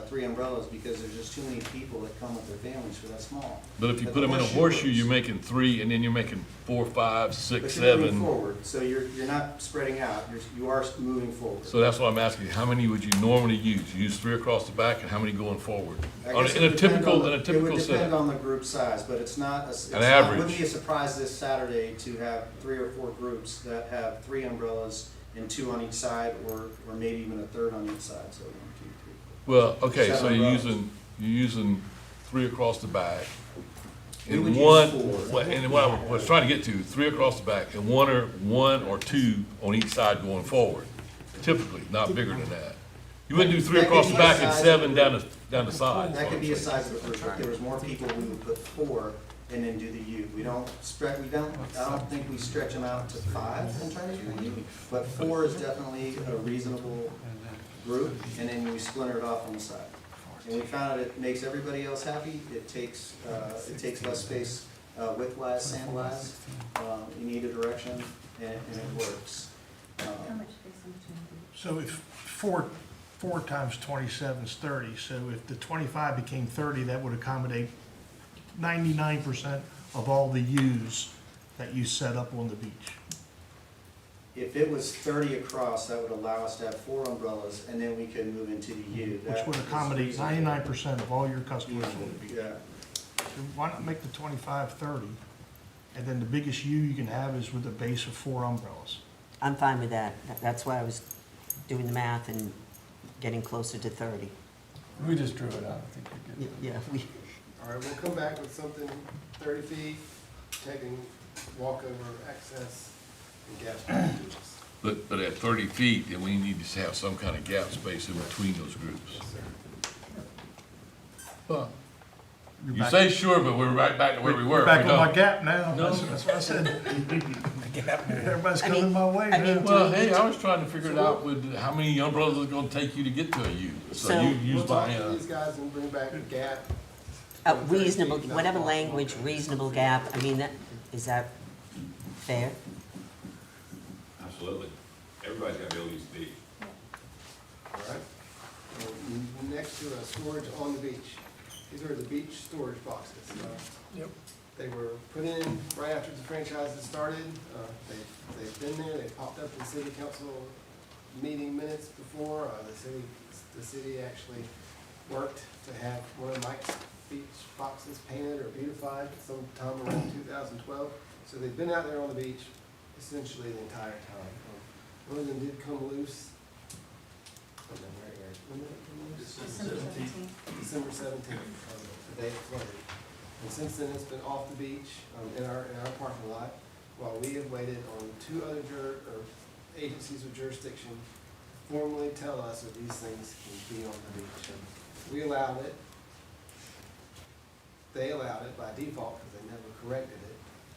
3 umbrellas because there's just too many people that come with their families for that small. But if you But put the them in a horseshoe horseshoe, works. you're making 3, and then you're making 4, 5, 6, But you're moving 7. forward, so you're not spreading out, you are moving forward. So that's what I'm asking, how many would you normally use? You use 3 across the back, and how many going forward? I On guess In it a would depend typical, on in a the- typical It would depend setup. on the group size, but it's not, average. wouldn't be a surprise this Saturday to have 3 or 4 groups that have 3 umbrellas and 2 on each side, or maybe even a third on each side, so 1, 2, 3. Well, okay, so 7 you're umbrellas. using 3 across the back. We would And use one, 4. and what I was trying to get to, 3 across the back, and 1 or 2 on each side going forward. Typically, not bigger than that. You wouldn't do 3 That could across the be back a and size 7 of down the side. That could be a size of the group. If there was more people, we would put 4 and then do the U. I don't think we stretch them out to 5 and try to do the U, but 4 is definitely a reasonable group, and then we splinter it off on the side. And we found it makes everybody else happy. It takes less space width-wise, sand-wise, in either direction, and it works. How much space in between the beach? So if four times 27 is 30, so if the 25 became 30, that would accommodate 99% of all the U's that you set up on the beach. If it was 30 across, that would allow us to have 4 umbrellas, and then we could move into the U. Which That would is accommodate reasonable. 99% of all your customers on the beach. Yeah. So why not make the 25 30? And then the biggest U you can have is with a base of 4 umbrellas. I'm fine with that. That's why I was doing the math and getting closer to 30. We just drew it out, I think you're good. Yeah, we, All right, we'll come back with something 30 feet, taking walkover access and gas packages. But at 30 feet, then we need to have some kind of gap space in between those groups. Yes, sir. Well, You're you back- say sure, but we're right back to where we were. Back We on my don't. gap now. No. That's what I said. Everybody's I mean- coming my way I mean, now. Well, hey, I was trying to figure it out with how many umbrellas it's gonna take you to get to a U. So So- you We'll use talk my, to these guys and bring back a gap. reasonable, whatever language, reasonable gap, I mean, that, is that fair? Absolutely. Everybody's got to be able to use the beach. All right. Next to a storage on the beach. These are the beach storage boxes. Yep. They were put in right after the franchise had started. They've been there, they popped up in city council meeting minutes before. The city actually worked to have one of Mike's beach boxes painted or beautified sometime around 2012. So they've been out there on the beach essentially the entire time. One of them did come loose. I don't know where it is. When did it come loose? December 17th. December 17th, the day it flooded. And since then, it's been off the beach, in our parking lot, while we have waited on 2 other agencies with jurisdiction to formally tell us that these things can be on the beach. And we allowed it. They allowed it by default because they never corrected it.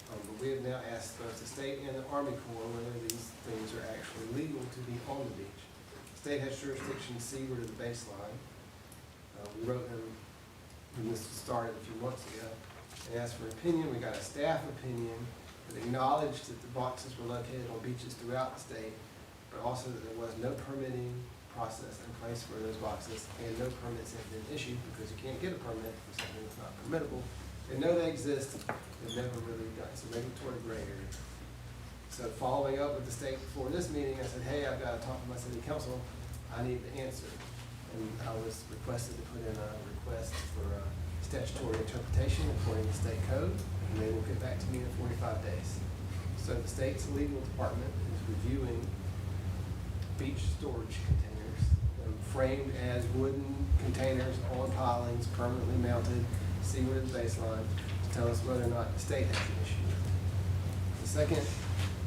But we have now asked both the state and the Army Corps whether these things are actually legal to be on the beach. The state has jurisdiction seaward of the baseline. We wrote them when this started a few months ago, and asked for an opinion. We got a staff opinion that acknowledged that the boxes were located on beaches throughout the state, but also that there was no permitting process in place for those boxes, and no permits have been issued, because you can't get a permit for something that's not permittable. They know they exist, they've never really done, it's a regulatory gray area. So following up with the state before this meeting, I said, hey, I've got to talk to my city council, I need the answer. And I was requested to put in a request for statutory interpretation according to state code, and they will get back to me in 45 days. So the state's legal department is reviewing beach storage containers, framed as wooden containers on pilings, permanently mounted, seaward of the baseline, to tell us whether or not the state has an issue with it. The second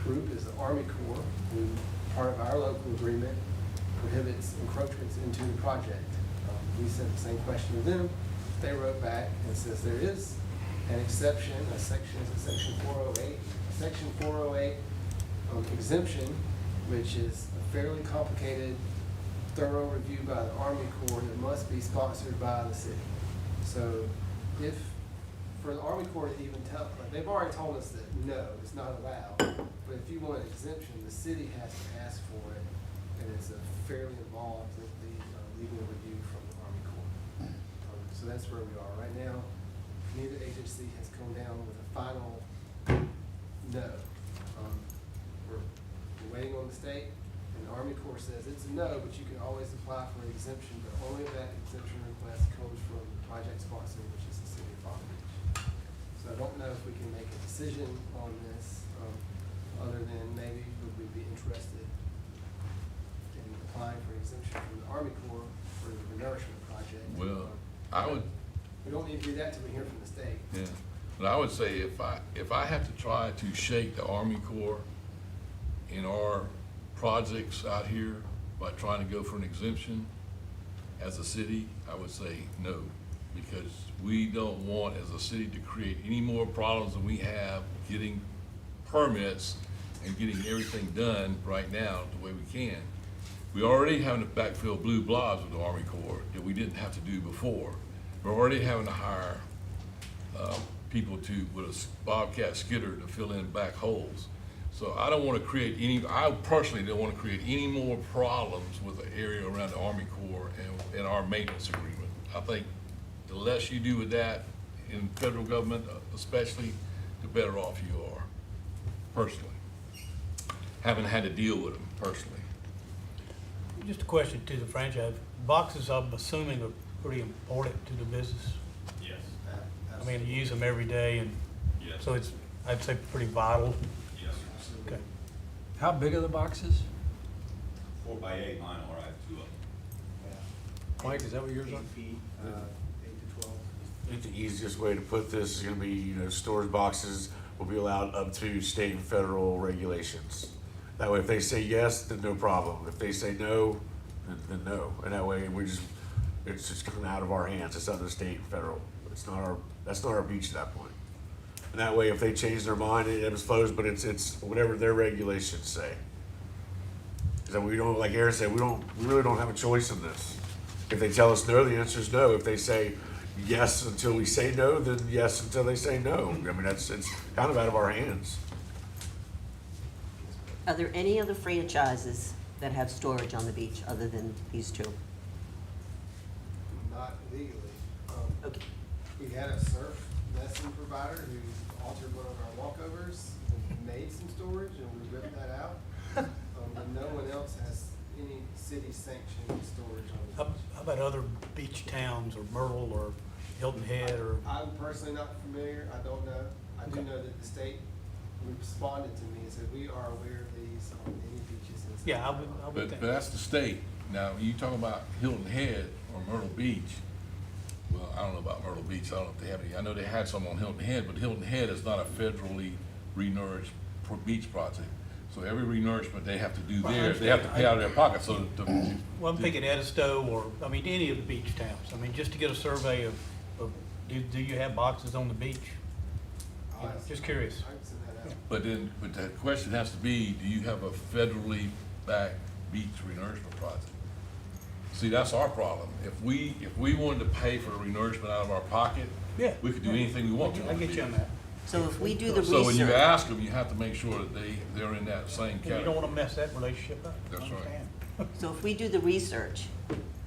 group is the Army Corps, who, part of our local agreement, prohibits encroachments into the project. We sent the same question to them. They wrote back and says there is an exception, section 408, section 408 exemption, which is a fairly complicated, thorough review by the Army Corps that must be sponsored by the city. So if, for the Army Corps to even tell, like, they've already told us that no, it's not allowed, but if you want an exemption, the city has to ask for it, and it's a fairly involved legal review from the Army Corps. So that's where we are right now. Neither agency has come down with a final no. We're waiting on the state, and the Army Corps says it's a no, but you can always apply for an exemption, but only if that exemption request comes from the project sponsor, which is the city of Folly. So I don't know if we can make a decision on this, other than maybe would we be interested in applying for an exemption from the Army Corps for the renourishment project. well, I would, We don't need to do that till we hear from the state. yeah, but I would say if I have to try to shake the Army Corps in our projects out here by trying to go for an exemption as a city, I would say no, because we don't want as a city to create any more problems than we have getting permits and getting everything done right now the way we can. We already having to backfill blue blobs with the Army Corps that we didn't have to do before. We're already having to hire people with a Bobcat skidder to fill in back holes. So I don't wanna create I personally don't wanna create any more problems with the area around the Army Corps and our maintenance agreement. I think the less you do with that in federal government especially, the better off you are, personally. Haven't had to deal with them personally. Just a question to the franchise. Boxes, I'm assuming, are pretty important to the business. Yes. I mean, you use them every day, and Yes. so it's, I'd say, pretty vital. Yes. Okay. How big are the boxes? 4x8, mine are, I have 2 of them. Mike, is that what yours are? 8 feet, 8 to 12. I think the easiest way to put this is gonna be, storage boxes will be allowed up to state and federal regulations. That way, if they say yes, then no problem. If they say no, then no. And that way, it's just coming out of our hands. It's under state and federal. That's not our beach at that point. And that way, if they change their mind, it was closed, but it's whatever their regulations say. Because we don't, like Aaron said, we really don't have a choice in this. If they tell us no, the answer is no. If they say yes until we say no, then yes until they say no. I mean, it's kind of out of our hands. Are there any other franchises that have storage on the beach other than these two? Not legally. Okay. We had a surf lesson provider who altered one of our walkovers and made some storage, and we ripped that out. But no one else has any city-sanctioned storage on the beach. How about other beach towns, or Myrtle, or Hilton Head, or? I'm personally not familiar, I don't know. I do Okay. know that the state responded to me and said, we are aware of these on any beaches in. Yeah, I would But think. that's the state. Now, you talk about Hilton Head or Myrtle Beach. Well, I don't know about Myrtle Beach. I don't know if they have any. I know they had some on Hilton Head, but Hilton Head is not a federally renourished beach project. So every renourishment they have to do there, they have to pay out of their pocket, so Well, I'm thinking Edisto, or, I mean, any of the beach towns. I mean, just to get a survey of do you have boxes on the beach? I'll ask Just them. curious. I can send that out. But the question has to be, do you have a federally backed beach renourishment project? See, that's our problem. If we wanted to pay for renourishment out of our pocket, Yeah. we could do anything we want to. I get you on that. So if we do the So when you research, ask them, you have to make sure that they're in that same You don't category. want to mess that relationship up. That's right. Understand. so if we do the research,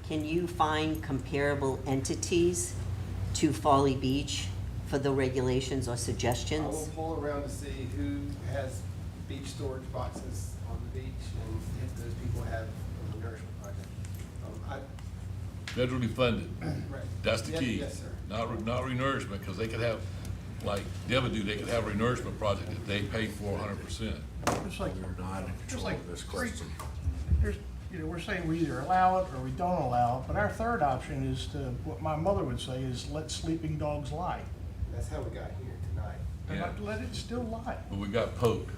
can you find comparable entities to Folly Beach for the regulations or I will suggestions? pull around to see who has beach storage boxes on the beach and if those people have a nourishment project. Federally funded, Right. that's the Yes- key. Yes, sir. Not renourishment, because they could have, like Devon do, they could have a renourishment project that they pay for 100%. Just like, We're not in just control like, of this question. there's, we're saying we either allow it or we don't allow it, but our third option is to, what my mother would say is let sleeping dogs lie. That's how we got here tonight. And Yeah. let it still lie. But we got poked.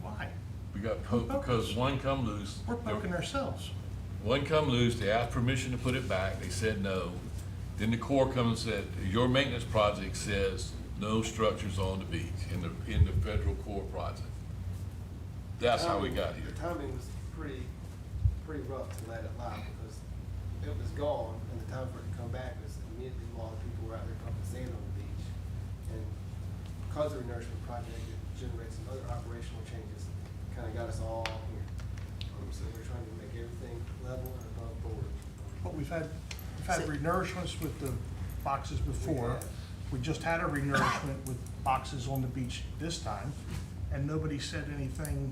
Why? We got poked because one come loose. We're poking ourselves. One come loose, they asked permission to put it back, they said no. Then the Corps comes and said, your maintenance project says no structures on the beach in the federal Corps project. That's how we got here. The timing was pretty rough to let it lie because it was gone and the time for it to come back was immediately while people were out there pumping sand on the beach. And because of the nourishment project, it generated some other operational changes, kind of got us all here. So we're trying to make everything level and above board. But we've had renourishments with the boxes before. have. We just had a renourishment with boxes on the beach this time, and nobody said anything.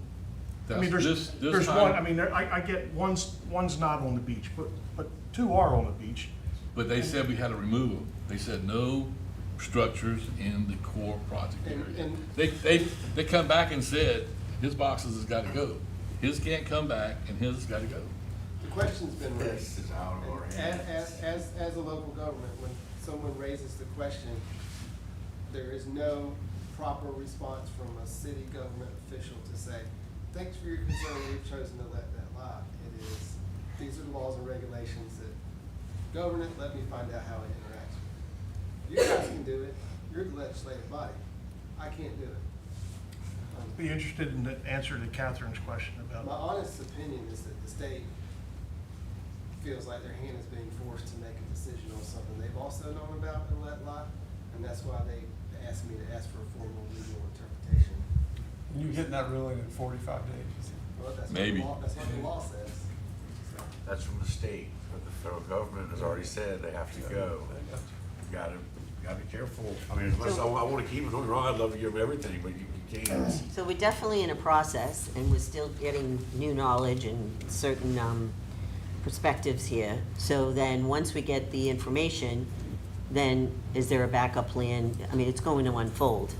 I mean, This there's time- one, I mean, I get one's not on the beach, but two are on the beach. But they said we had to remove them. They said no structures in the Corps project And- area. They come back and said, his boxes has got to go. His can't come back and his has got to go. The question's been raised. This is out of our And hands. as a local government, when someone raises the question, there is no proper response from a city government official to say, thanks for your concern, we've chosen to let that lie. It is, these are the laws and regulations that govern it, let me find out how it interacts. You guys can do it, you're the legislative body, I can't do it. Be interested in the answer to Catherine's question My about, honest opinion is that the state feels like their hand is being forced to make a decision on something they've also known about and let lie, and that's why they asked me to ask for a formal legal interpretation. And you're getting that ruling in 45 days. Well, that's what the Maybe. law- That's what the law says. So, That's from the state, but the federal government has already said they have to go. You gotta be careful. I mean, as much as I wanna keep it, don't get me wrong, I'd love to give them everything, but you can't. So we're definitely in a process, and we're still getting new knowledge and certain perspectives here. So then, once we get the information, then is there a backup plan? I mean, it's going to unfold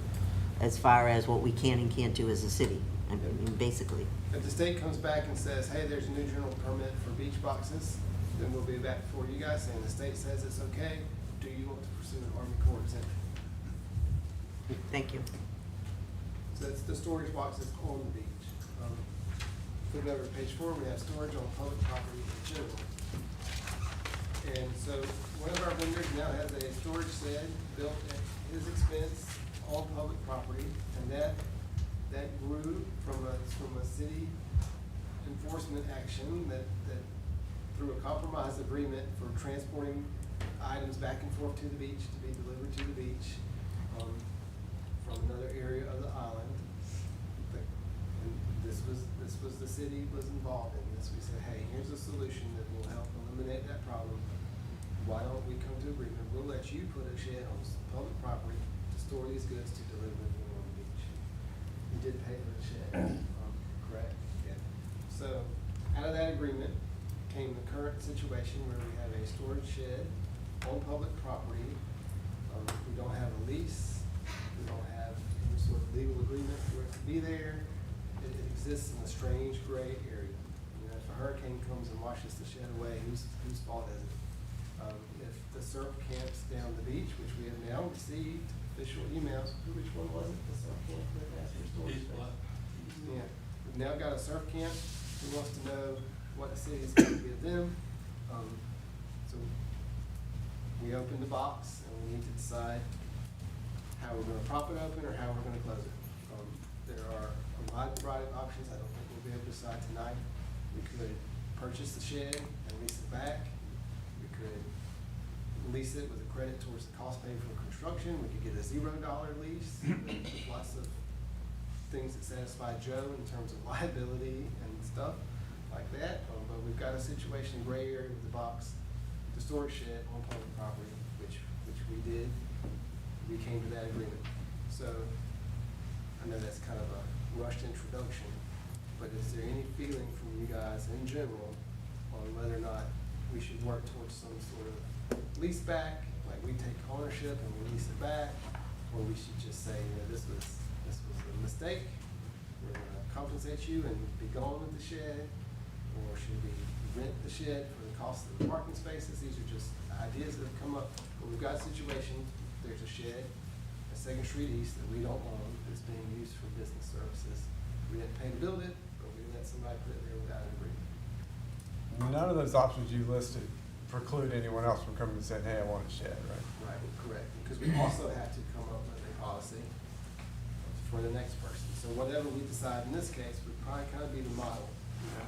as far as what we can and can't do as a city, I mean, basically. If the state comes back and says, hey, there's a new general permit for beach boxes, then we'll be back before you guys saying the state says it's okay. Do you want to pursue an Army Corps exemption? Thank you. So that's the storage boxes on the beach. Flip over to page 4, we have storage on public property in general. And so one of our vendors now has a storage shed built at his expense on public property, and that grew from a city enforcement action that through a compromise agreement for transporting items back and forth to the beach, to be delivered to the beach, from another area of the island. And this was the city was involved in this. We said, hey, here's a solution that will help eliminate that problem. Why don't we come to agreement? We'll let you put a shed on public property to store these goods to deliver them on the beach. You did pay for the shed, correct? Yeah. So out of that agreement came the current situation where we have a storage shed on public property. We don't have a lease. We don't have any sort of legal agreement for it to be there. It exists in a strange gray area. You know, if a hurricane comes and washes the shed away, whose fault is it? If the surf camps down the beach, which we have now received official emails, which one was it? The surf camp that asked for storage space? Yeah, we've now got a surf camp who wants to know what the city is going to give them. So we opened the box and we need to decide how we're gonna prop it open or how we're gonna close it. There are a wide variety of options. I don't think we'll be able to decide tonight. We could purchase the shed and lease it back. We could lease it with a credit towards the cost paid for construction. We could get a $0 lease with lots of things that satisfy Joe in terms of liability and stuff like that. But we've got a situation, gray area with the box, the storage shed on public property, which we did. We came to that agreement. So I know that's kind of a rushed introduction, but is there any feeling from you guys in general on whether or not we should work towards some sort of lease back, like we take ownership and we lease it back, or we should just say, you know, this was a mistake, we're gonna compensate you and be gone with the shed, or should we rent the shed for the cost of the parking spaces? These are just ideas that have come up. But we've got a situation, there's a shed at Second Street East that we don't own, that's being used for business services. We didn't pay to build it, but we let somebody put it there without an agreement. None of those options you listed preclude anyone else from coming and saying, hey, I want a shed, right? Right, correct, because we also have to come up with a policy for the next person. So whatever we decide in this case would probably kind of be the model, you know?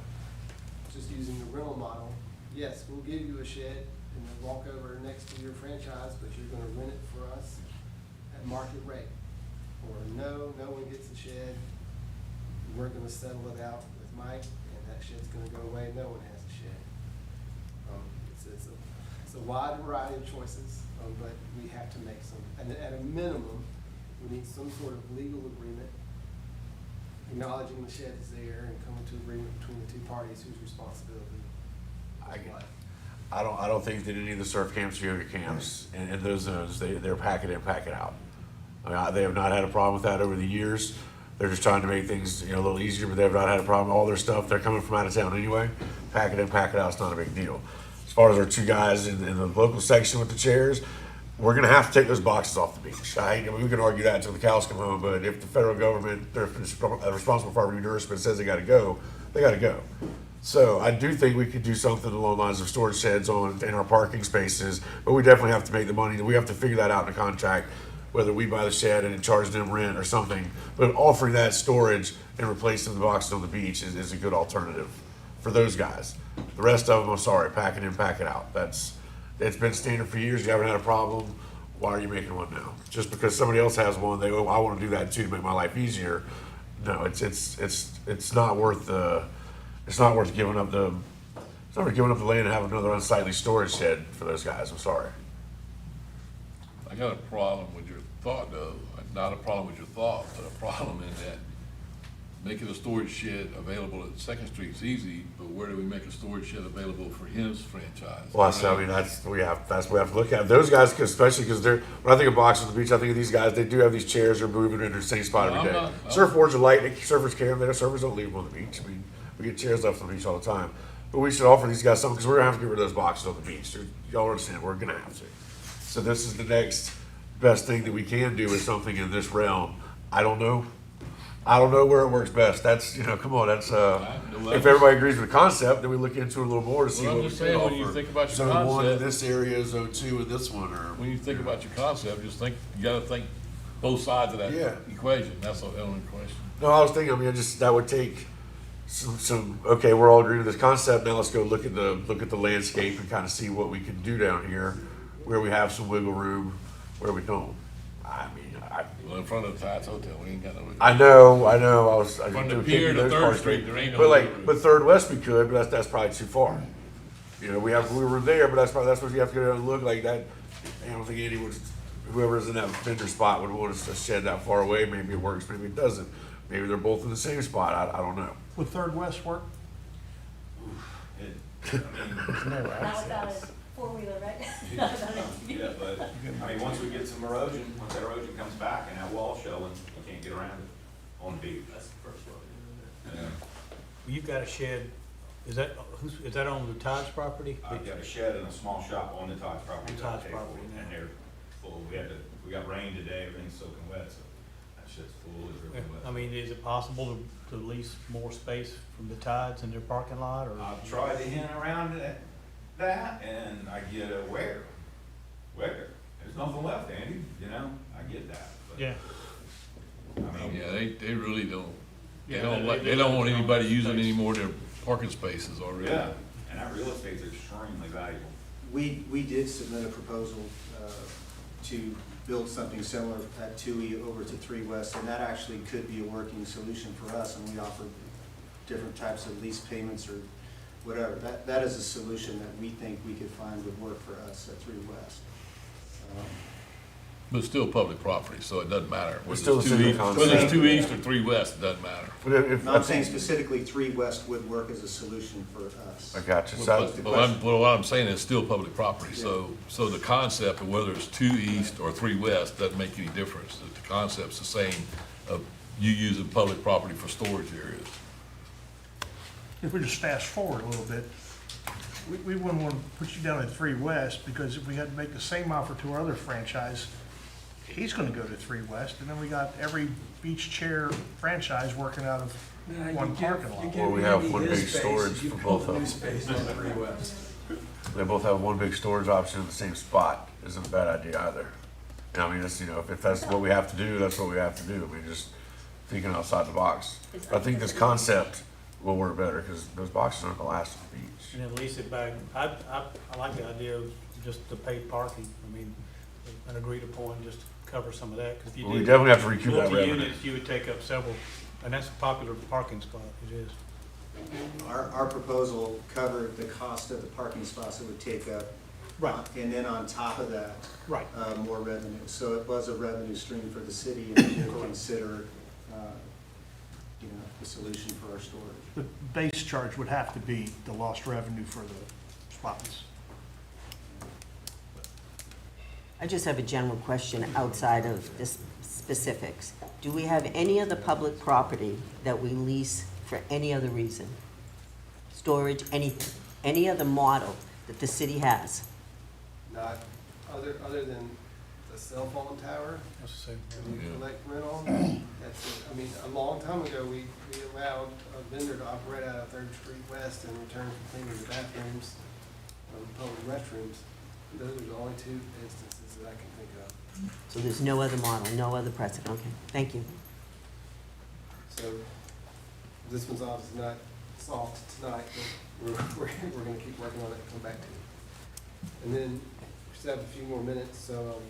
Just using the rental model, yes, we'll give you a shed and then walk over next to your franchise, but you're gonna rent it for us at market rate. Or no one gets a shed, we're gonna settle it out with Mike, and that shed's gonna go away, no one has a shed. It's a wide variety of choices, but we have to make some, and at a minimum, we need some sort of legal agreement acknowledging the shed is there and coming to agreement between the two parties whose responsibility is what. I don't think that any of the surf camps or yoga camps in those zones, they're pack it in, pack it out. I mean, they have not had a problem with that over the years. They're just trying to make things, a little easier, but they've not had a problem. All their stuff, they're coming from out of town anyway. Pack it in, pack it out, it's not a big deal. As far as our two guys in the local section with the chairs, we're gonna have to take those boxes off the beach. I mean, we can argue that until the cows come home, but if the federal government, they're responsible for our reimbursement, says they gotta go, they gotta go. So I do think we could do something along the lines of storage sheds in our parking spaces, but we definitely have to make the money. We have to figure that out in the contract, whether we buy the shed and charge them rent or something. But offering that storage and replacing the boxes on the beach is a good alternative for those guys. The rest of them, I'm sorry, pack it in, pack it out. It's been standard for years. You haven't had a problem. Why are you making one now? Just because somebody else has one, I want to do that too to make my life easier. no, it's not worth the, it's not worth giving up the, it's not worth giving up the land and having another unsightly storage shed for those guys, I'm sorry. I got a problem with your thought though, not a problem with your thought, but a problem in that making a storage shed available at Second Street's easy, but where do we make a storage shed available for his franchise? Well, so, I mean, that's what we have to look at. Those guys, 'cause especially because they're, when I think of boxes on the beach, I think of these guys, they do have these chairs, they're moving in the same spot No, every I'm day. not- Surfboards are light, surfers carry them there, surfers don't leave them on the beach. I mean, we get chairs left on the beach all the time. But we should offer these guys something, because we're gonna have to get rid of those boxes on the beach. Y'all understand, we're gonna have to. So this is the next best thing that we can do is something in this realm. I don't know where it works best. That's, come on, that's, if everybody agrees with the concept, then we look into it a little more to see Well, I'm what we just can saying, offer. when you think about your Zone 1 in concept- this area, zone 2 in this one, or. When you think about your concept, just think, you gotta think both sides of that Yeah. equation, that's the only question. No, I was thinking, that would take some, okay, we're all agreeing to this concept, now let's go look at the landscape and kind of see what we can do down here, where we have some wiggle room, where we don't. I mean, Well, in front of the Tides Hotel, we ain't got no. I know, I From the can't pier do to those Third parts, Street, there ain't no But wiggle room. but Third West we could, but that's probably too far. We were there, but that's where you have to go down and look like that. I don't think whoever's in that vendor spot would want us to shed that far away. Maybe it works, maybe it doesn't. Maybe they're both in the same spot. I don't know. Would Third West work? Not without a four-wheeler, right? Not without an ATV. Yeah, but, I mean, once we get some erosion, once that erosion comes back and that wall showing, you can't get around it on the beach. That's the first one. You've got a shed, is that on the Tides property? I've got a shed and a small shop on the Todd's property. On Todd's property, And they're full, we got rain today, everything's soaking wet, so that shit's full, it's really wet. I mean, is it possible to lease more space from the Tides in their parking lot, or? I've tried to hint around that, and I get a where? There's nothing left, Andy, I get that. But, Yeah. I mean, Yeah, they really don't, Yeah, they don't want anybody using any more of their parking spaces already. yeah, and that real estate's extremely valuable. We did submit a proposal to build something similar at 2E over to 3 West, and that actually could be a working solution for us, and we offer different types of lease payments or whatever. That is a solution that we think we could find would work for us at 3 West. But it's still public property, so it doesn't matter. It's still the same Whether it's concept. 2 East or 3 West, it doesn't matter. But if, No, I'm saying specifically 3 West would work as a solution for us. I got you. But what I'm saying is still public property, so the concept of whether it's 2 East or 3 West doesn't make any difference. The concept's the same of you using public property for storage areas. If we just fast forward a little bit, we wouldn't want to put you down at 3 West, because if we had to make the same offer to our other franchise, he's gonna go to 3 West, and then we got every beach chair franchise working out of one parking lot. Or we have one big storage for both of them. space on 3 West. They both have one big storage option in the same spot. Isn't a bad idea either. I mean, it's, if that's what we have to do, that's what we have to do. I mean, just thinking outside the box. I think this concept will work better, because those boxes aren't gonna last on the beach. And then lease it back. I like the idea of just the paid parking. I mean, an agreed upon, just to cover some of that, because if you We do definitely have to recoup that revenue. multi-units, you would take up several, and that's a popular parking spot, it is. Our proposal covered the cost of the parking spots it would take up. Right. And then on top of that, Right. more revenue. So it was a revenue stream for the city, and we did consider, the solution for our storage. The base charge would have to be the lost revenue for the spots. I just have a general question outside of the specifics. Do we have any other public property that we lease for any other reason? Storage, anything, any other model that the city has? Not, other than the cell phone tower, That's the same. we collect rent on, that's it. I mean, a long time ago, we allowed a vendor to operate out of Third Street West in return for cleaning the bathrooms, public restrooms. Those are the only 2 instances that I can think of. So there's no other model, no other precedent, okay, thank you. So this one's obviously not solved tonight, but we're gonna keep working on it and come back to it. And then we just have a few more minutes, so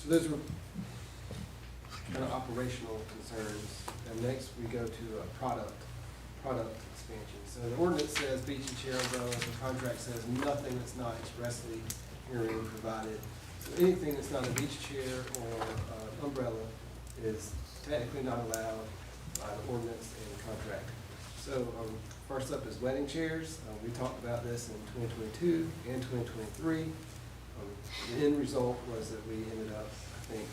those were kind of operational concerns. And next, we go to product expansion. So the ordinance says beach and chair umbrellas, the contract says nothing that's not expressly herein provided. So anything that's not a beach chair or umbrella is technically not allowed by the ordinance and contract. So first up is wedding chairs. We talked about this in 2022 and 2023. The end result was that we ended up, I think,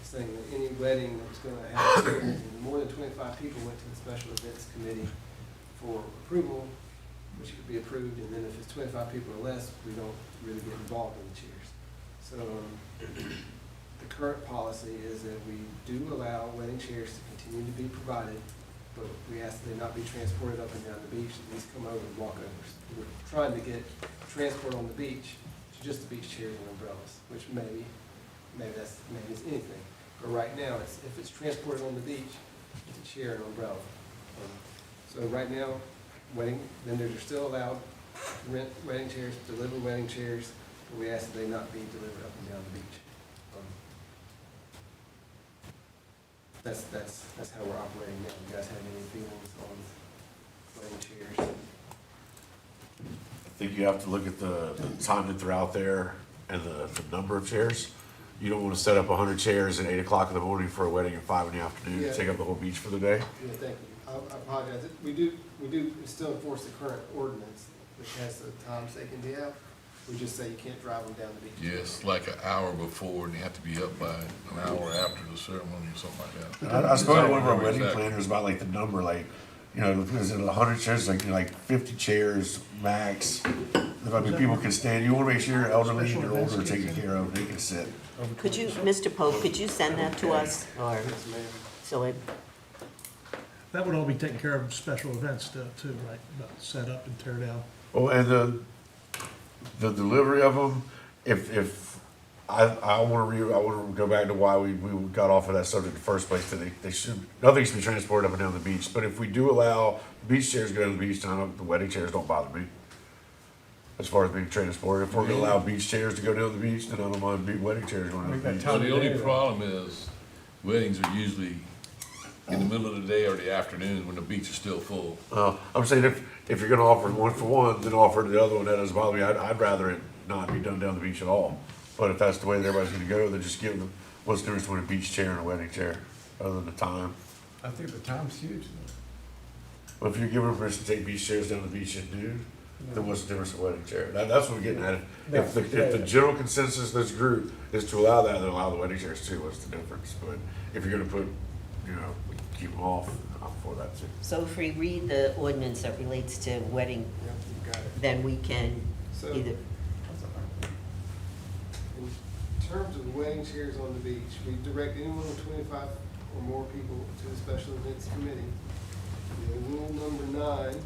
saying that any wedding that was going to have chairs and more than 25 people went to the special events committee for approval, which could be approved, and then if it's 25 people or less, we don't really get involved in the chairs. So the current policy is that we do allow wedding chairs to continue to be provided, but we ask that they not be transported up and down the beach, at least come over and walkovers. We're trying to get transport on the beach to just the beach chairs and umbrellas, which maybe it's anything. But right now, if it's transported on the beach, it's a chair and umbrella. So right now, wedding vendors are still allowed to rent wedding chairs, deliver wedding chairs, but we ask that they not be delivered up and down the beach. That's how we're operating now. You guys have any feelings on wedding chairs? I think you have to look at the time that they're out there and the number of chairs. You don't want to set up 100 chairs at 8 o'clock in the morning for a wedding at 5 in the afternoon Yeah. and take up the whole beach for the day. Yeah, thank you. I apologize. We do still enforce the current ordinance, which has the times they can be out. We just say you can't drive them down the beach. Yes, like an hour before, and you have to be up by an hour after the ceremony or something like that. I spoke to one of our Exactly. wedding planners about like the number, like, you know, is it 100 chairs, like 50 chairs max? I mean, people can stand, you wanna make sure your elderly and your older are taken care of, they can sit. Could you, Mr. Pope, could you send that to us, or, Yes, ma'am. so it, That would all be taken care of in special events too, right? About set up and tear down. Well, and the delivery of them, if I want to go back to why we got off of that subject in the first place. That they should, nothing should be transported up and down the beach. But if we do allow beach chairs to go down the beach, the wedding chairs don't bother me. As far as being transported, if we're going to allow beach chairs to go down the beach, then I don't mind wedding chairs going down the beach. Well, the only problem is weddings are usually in the middle of the day or the afternoon when the beach is still full. I'm saying if you're going to offer one for one, then offer the other one. That doesn't bother me. I'd rather it not be done down the beach at all. But if that's the way that everybody's going to go, then just give them, what's the difference between a beach chair and a wedding chair, other than the time? I think the time's huge. Well, if you're giving them permission to take beach chairs down the beach at noon, then what's the difference in a wedding chair? That's what we're getting at. If the general consensus of this group is to allow that, then allow the wedding chairs too. What's the difference? But if you're going to put, keep them off, I'm for that too. so if we read the ordinance that relates to wedding, Yeah, you got it. then we can So- either, In terms of wedding chairs on the beach, we direct anyone with 25 or more people to the special events committee. Rule number 9,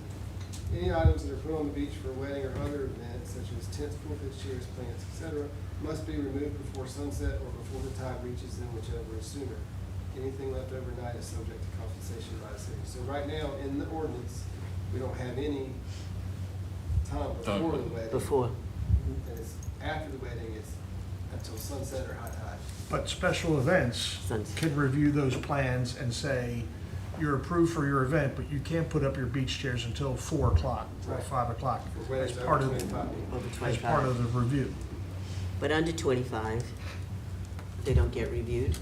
any items that are put on the beach for a wedding or other events, such as tents, pulpits, chairs, plants, etc., must be removed before sunset or before the tide reaches them, whichever is sooner. Anything left overnight is subject to compensation by the city. So right now, in the ordinance, we don't have any time before the wedding. before, And it's after the wedding, it's until sunset or high tide. But special events Sunset. can review those plans and say, you're approved for your event, but you can't put up your beach chairs until 4 o'clock or Right. 5 o'clock. For weddings As over part of, 25 people. over as 25. part of the review. But under 25, they don't get reviewed?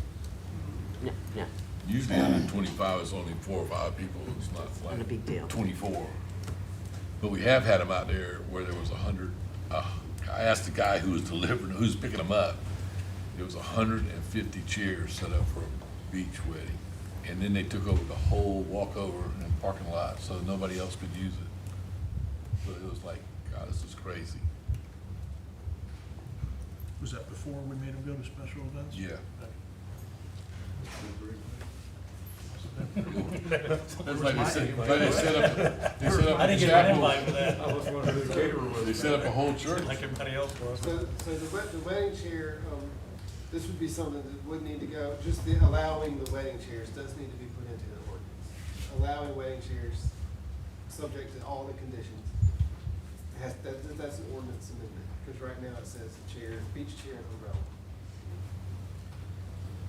No, no, Usually under 25, it's only 4 or 5 people. It's not not a big deal. like 24. But we have had them out there where there was 100. I asked the guy who was delivering, who's picking them up. There was 150 chairs set up for a beach wedding. And then they took over the whole walkover and parking lot, so nobody else could use it. So it was like, God, this is crazy. Was that before we made them go to special events? Yeah. That's That's like they set up I a didn't get an chapel. invite for that, I was wondering who the caterer was. They set up a whole church. like everybody else was. So the wedding chair, this would be something that would need to go, just the allowing the wedding chairs does need to be put into the ordinance. Allowing wedding chairs, subject to all the conditions. That's an ordinance amendment, because right now it says chair, beach chair and umbrella.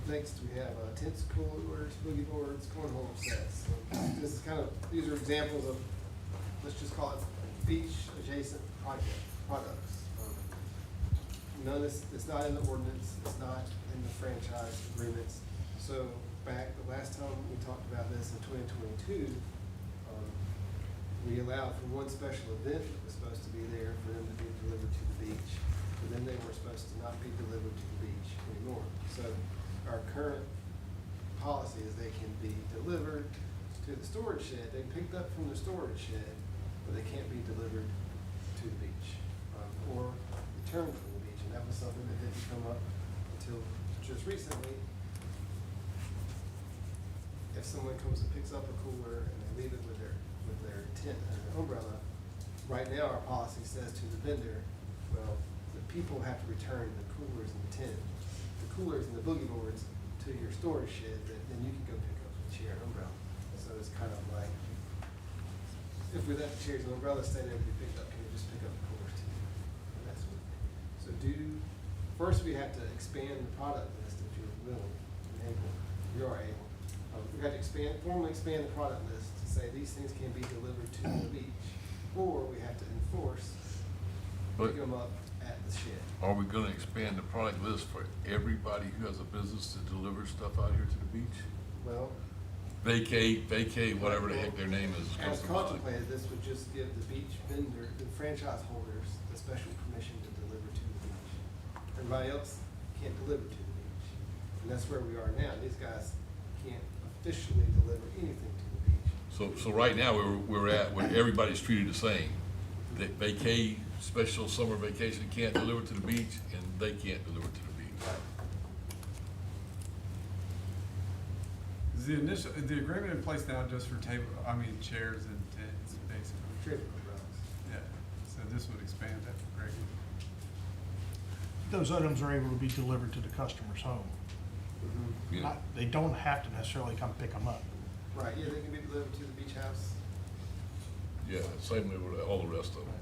next we have tents, coolers, boogie boards, cornhole sets. So this is kind of, these are examples of, let's just call it beach adjacent products. None of this, it's not in the ordinance, it's not in the franchise agreements. So back, the last time we talked about this in 2022, we allowed for one special event that was supposed to be there for them to be delivered to the beach, but then they were supposed to not be delivered to the beach anymore. So our current policy is they can be delivered to the storage shed, they picked up from the storage shed, but they can't be delivered to the beach, or returned from the beach. And that was something that didn't come up until just recently. If someone comes and picks up a cooler and they leave it with their tent and their umbrella, right now our policy says to the vendor, well, the people have to return the coolers and the tent, the coolers and the boogie boards to your storage shed, then you can go pick up the chair and umbrella. So it's kind of like, if we let the chairs and umbrellas stay there to be picked up, can you just pick up the coolers too? And that's what, so first we have to expand the product list if you're willing and able, you are able. We have to formally expand the product list to say these things can be delivered to the beach, or we have to enforce, pick them up at the shed. Are we gonna expand the product list for everybody who has a business to deliver stuff out here to the beach? Well, Vacate, whatever the heck their name is. as contemplated, this would just give the beach vendor, the franchise holders, the special permission to deliver to the beach. Everybody else can't deliver to the beach. And that's where we are now. These guys can't officially deliver anything to the beach. So right now, we're at where everybody's treated the same. That vacay, special summer vacation can't deliver to the beach, and they can't deliver to the beach. Is the agreement in place now just for chairs and tents, basically? Trade umbrellas. Yeah, so this would expand that greatly. Those items are able to be delivered to the customer's home. Yeah. They don't have to necessarily come pick them up. Right, yeah, they can be delivered to the beach house. Yeah, same with all the rest of them.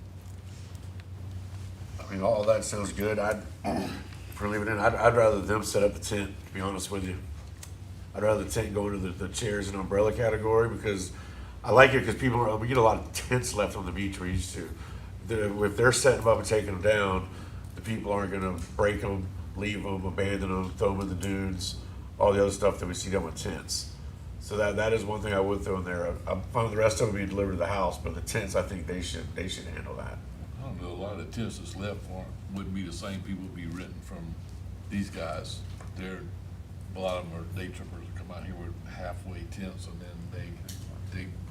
I mean, all that sounds good. For leaving in, I'd rather them set up the tent, to be honest with you. I'd rather the tent go into the chairs and umbrella category, because I like it because we get a lot of tents left on the beach we're used to. If they're setting them up and taking them down, the people aren't gonna break them, leave them, abandon them, throw them in the dunes, all the other stuff that we see done with tents. So that is one thing I would throw in there. I'm fine with the rest of them being delivered to the house, but the tents, I think they should handle that. I don't know, a lot of the tents that's left wouldn't be the same people be renting from these guys. A lot of them are day trippers that come out here with halfway tents, and then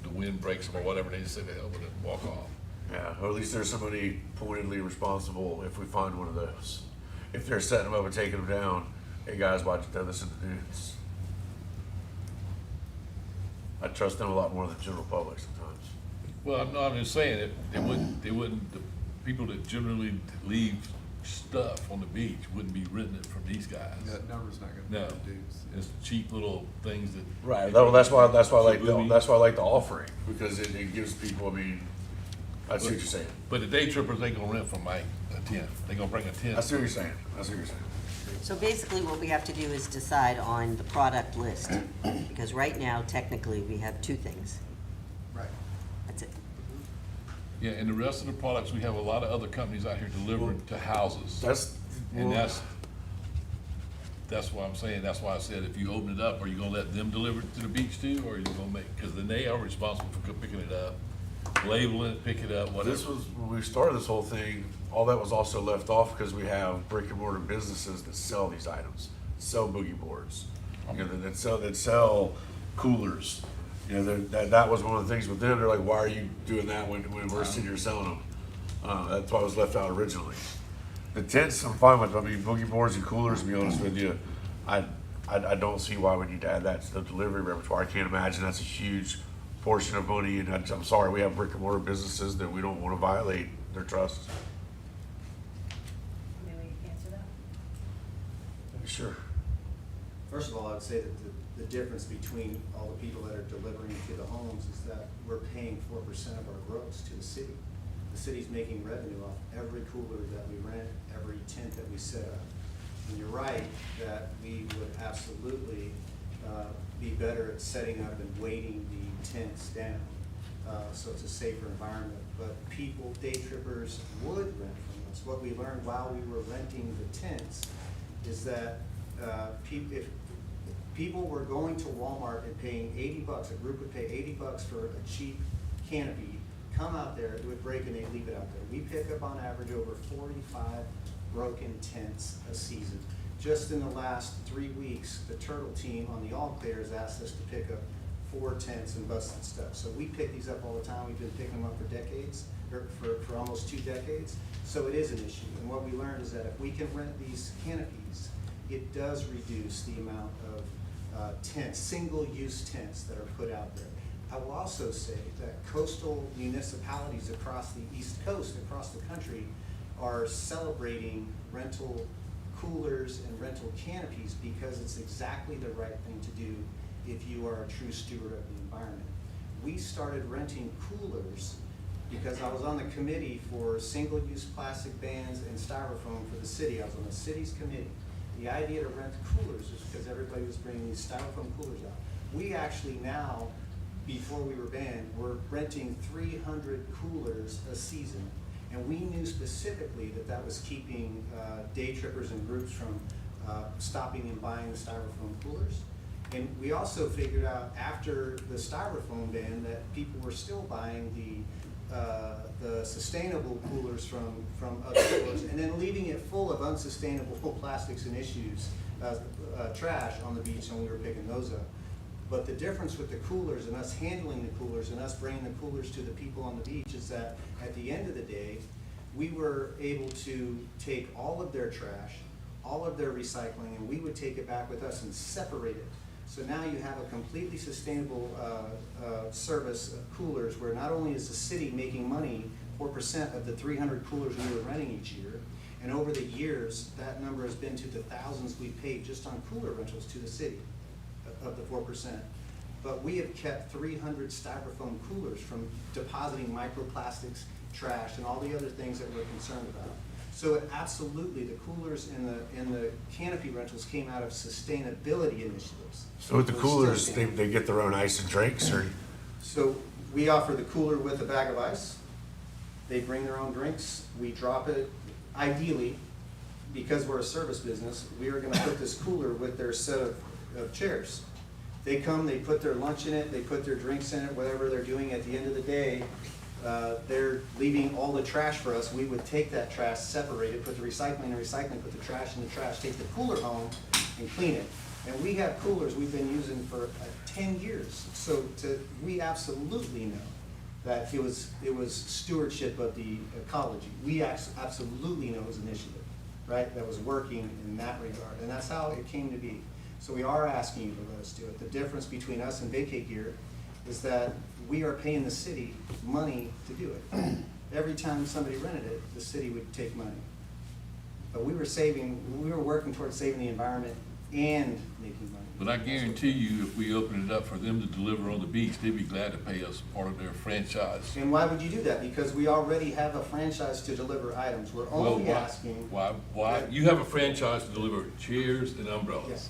the wind breaks them or whatever, they just say the hell with it and walk off. Yeah, or at least there's somebody pointedly responsible if we find one of those. If they're setting them up and taking them down, hey guys, why'd you throw this in the dunes? I trust them a lot more than the general public sometimes. Well, I'm just saying, they wouldn't, the people that generally leave stuff on the beach wouldn't be renting it from these guys. That number's not gonna No, be reduced. it's cheap little things that. Right, that's why I like Shaboomie. that's why I like the offering, because it gives people, I mean, I see what you're saying. But the day trippers ain't gonna rent from a tent, they gonna bring a tent. I see what you're saying, I see what you're saying. So basically, what we have to do is decide on the product list, because right now, technically, we have two things. Right. That's it. Yeah, and the rest of the products, we have a lot of other companies out here delivering to houses. And that's why I'm saying, that's why I said, if you open it up, are you gonna let them deliver it to the beach too, or are you gonna because then they are responsible for picking it up, labeling it, pick it up, whatever. This was, when we started this whole thing, all that was also left off because we have brick and mortar businesses that sell these items, sell boogie boards, that sell coolers. You know, that was one of the things with them. They're like, why are you doing that when we're sitting here selling them? That's why it was left out originally. The tents, I'm fine with. I mean, boogie boards and coolers, to be honest with you, I don't see why we need to add that to the delivery repertoire. I can't imagine that's a huge portion of money, and I'm sorry, we have brick and mortar businesses that we don't want to violate their trust. Maybe we can answer that? Sure. First of all, I would say that the difference between all the people that are delivering to the homes is that we're paying 4% of our gross to the city. The city's making revenue off every cooler that we rent, every tent that we set up. And you're right that we would absolutely be better at setting up and weighting the tents down, so it's a safer environment. But people, day trippers, would rent from us. What we learned while we were renting the tents is that if people were going to Walmart and paying $80, a group would pay $80 for a cheap canopy, come out there, it would break and they'd leave it out there. We pick up on average over 45 broken tents a season. Just in the last 3 weeks, the Turtle team on the All Clears asked us to pick up 4 tents and busted stuff. So we pick these up all the time. We've been picking them up for decades, or for almost 2 decades. So it is an issue. And what we learned is that if we can rent these canopies, it does reduce the amount of tents, single-use tents that are put out there. I will also say that coastal municipalities across the East Coast, across the country, are celebrating rental coolers and rental canopies because it's exactly the right thing to do if you are a true steward of the environment. We started renting coolers because I was on the committee for single-use plastic bans and styrofoam for the city. I was on the city's committee. The idea to rent coolers is because everybody was bringing these styrofoam coolers out. We actually now, before we were banned, we're renting 300 coolers a season. And we knew specifically that that was keeping day trippers and groups from stopping and buying the styrofoam coolers. And we also figured out after the styrofoam ban that people were still buying the sustainable coolers from other stores and then leaving it full of unsustainable plastics and trash on the beach, and we were picking those up. But the difference with the coolers and us handling the coolers and us bringing the coolers to the people on the beach is that at the end of the day, we were able to take all of their trash, all of their recycling, and we would take it back with us and separate it. So now you have a completely sustainable service of coolers where not only is the city making money, 4% of the 300 coolers we were renting each year, and over the years, that number has been to the thousands we've paid just on cooler rentals to the city of the 4%. But we have kept 300 styrofoam coolers from depositing microplastics, trash, and all the other things that we're concerned about. So it absolutely, the coolers and the canopy rentals came out of sustainability initiatives. So with the We're coolers, still they get their own ice and drinks, or? So we offer the cooler with a bag of ice. They bring their own drinks. We drop it. Ideally, because we're a service business, we are gonna put this cooler with their set of chairs. They come, they put their lunch in it, they put their drinks in it, whatever they're doing. At the end of the day, they're leaving all the trash for us. We would take that trash, separate it, put the recycling in the recycling, put the trash in the trash, take the cooler home and clean it. And we have coolers we've been using for 10 years. So we absolutely know that it was stewardship of the ecology. We absolutely know it was initiative, right? That was working in that regard. And that's how it came to be. So we are asking you to let us do it. The difference between us and Vacate Gear is that we are paying the city money to do it. Every time somebody rented it, the city would take money. But we were working towards saving the environment and making money. But I guarantee you, if we open it up for them to deliver on the beach, they'd be glad to pay us part of their franchise. And why would you do that? Because we already have a franchise to deliver items. We're only asking. Why? You have a franchise to deliver chairs and umbrellas. Yes.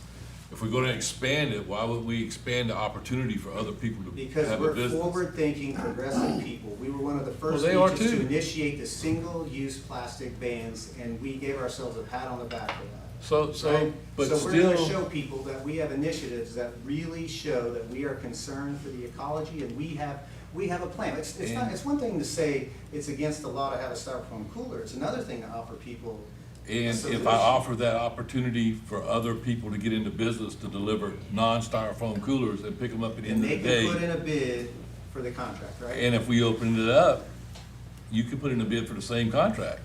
If we're gonna expand it, why would we expand the opportunity for other people to Because have a we're business? forward-thinking, progressive people. We were one of the first Well, they are beaches to too. initiate the single-use plastic bans, and we gave ourselves a pat on the back for that. So, Right? but So we're gonna show still, people that we have initiatives that really show that we are concerned for the ecology, and we have a plan. It's one thing to say it's against the law to have a styrofoam cooler. It's another thing to offer people a and if solution. I offer that opportunity for other people to get into business to deliver non-styrofoam coolers and pick them up at the And end of they the day. can put in a bid for the contract, right? And if we open it up, you can put in a bid for the same contract.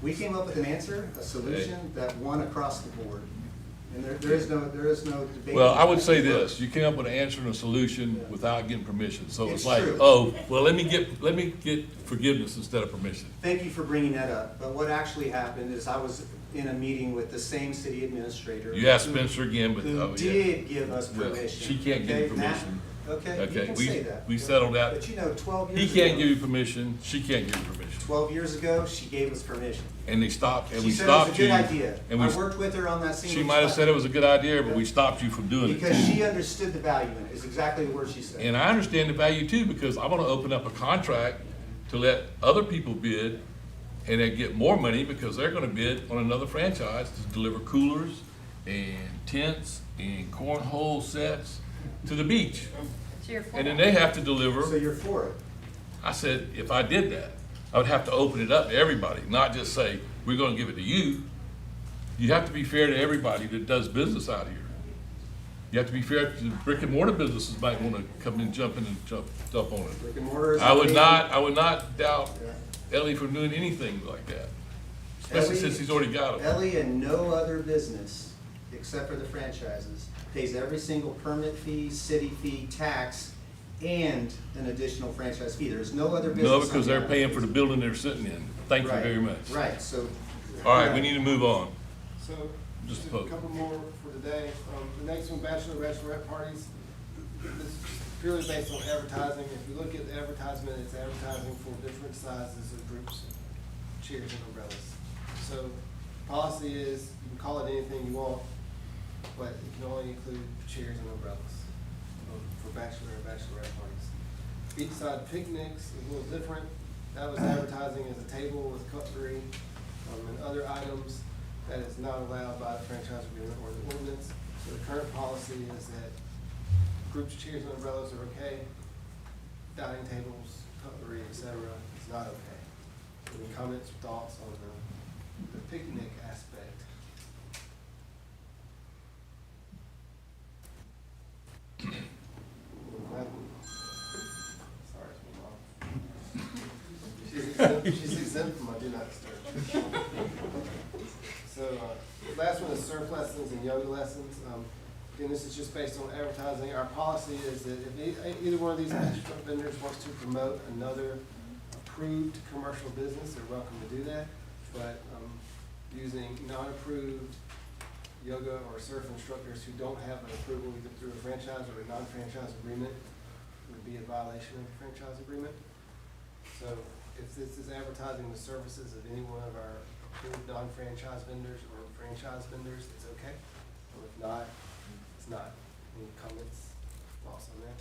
We came up with an answer, a solution that won across the board. And there is no debate. Well, I would say this, you came up with an answer and a solution without getting permission. So It's it's like, true. oh, well, let me get forgiveness instead of permission. Thank you for bringing that up. But what actually happened is I was in a meeting with the same city administrator. You asked who- Spencer again, but, Who oh, yeah. did give us Well, permission. she can't give you Okay, Matt? permission. Okay, you Okay, can we- say that. we settled that. But you know, 12 years He ago. can't give you permission, she can't give you permission. 12 years ago, she gave us permission. and they stopped, and She we said it was a stopped you. good idea. And I we, worked with her on that single. she might have said it was a good idea, but we stopped you from doing it Because too. she understood the value in it, is exactly the word she said. And I understand the value too, because I wanna open up a contract to let other people bid, and they get more money because they're gonna bid on another franchise to deliver coolers and tents and cornhole sets to the beach. So you're for And then it. they have to So deliver. you're for it? I said, if I did that, I would have to open it up to everybody, not just say, we're gonna give it to you. You have to be fair to everybody that does business out here. You have to be fair to brick and mortar businesses might wanna come and jump in and jump on it. Brick and mortar is. I would the- not doubt Yeah. Ellie from doing anything like that, especially Ellie- since he's already got them. Ellie and no other business, except for the franchises, pays every single permit fee, city fee, tax, and an additional franchise fee. There's no other business. No, on because the they're island. paying for the building they're sitting in. Thank you Right, very much. Right, so. All right, we need to move on. So, Just just a a vote. couple more for today. The next one, bachelorette parties. This is purely based on advertising. If you look at the advertisement, it's advertising for different sizes of groups, chairs and umbrellas. So, policy is, you can call it anything you want, but it can only include chairs and umbrellas for bachelor and bachelorette parties. Beachside picnics is a little different. That was advertising as a table with cutlery, and other items that is not allowed by the franchise agreement or the ordinance. So the current policy is that groups, chairs, and umbrellas are okay. Dining tables, cutlery, etc. is not okay. Any comments or thoughts on the picnic aspect? Sorry, it's my mom. She's exempt from my do not disturb. So, last one is surf lessons and yoga lessons. Again, this is just based on advertising. Our policy is that if either one of these restaurant vendors wants to promote another approved commercial business, they're welcome to do that. But, using non-approved yoga or surf instructors who don't have an approval either through a franchise or a non-franchise agreement would be a violation of the franchise agreement. So if this is advertising the services of any one of our approved non-franchise vendors or franchise vendors, it's okay. Or if not, it's not. Any comments, thoughts on that?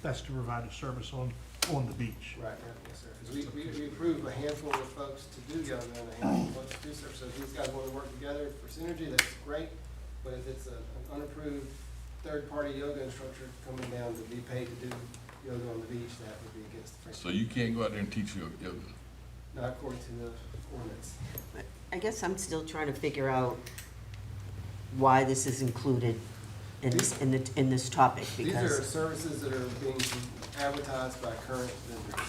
That's to provide a service on the beach. Right, yes, sir. 'Cause we approve a handful of folks to do yoga and a handful of folks to do surf. So if these guys want to work together for synergy, that's great. But if it's an unapproved third-party yoga instructor coming down to be paid to do yoga on the beach, that would be against the franchise. So you can't go out there and teach yoga. Not according to the ordinance. I guess I'm still trying to figure out why this is included in this topic, These are because, services that are being advertised by current vendors.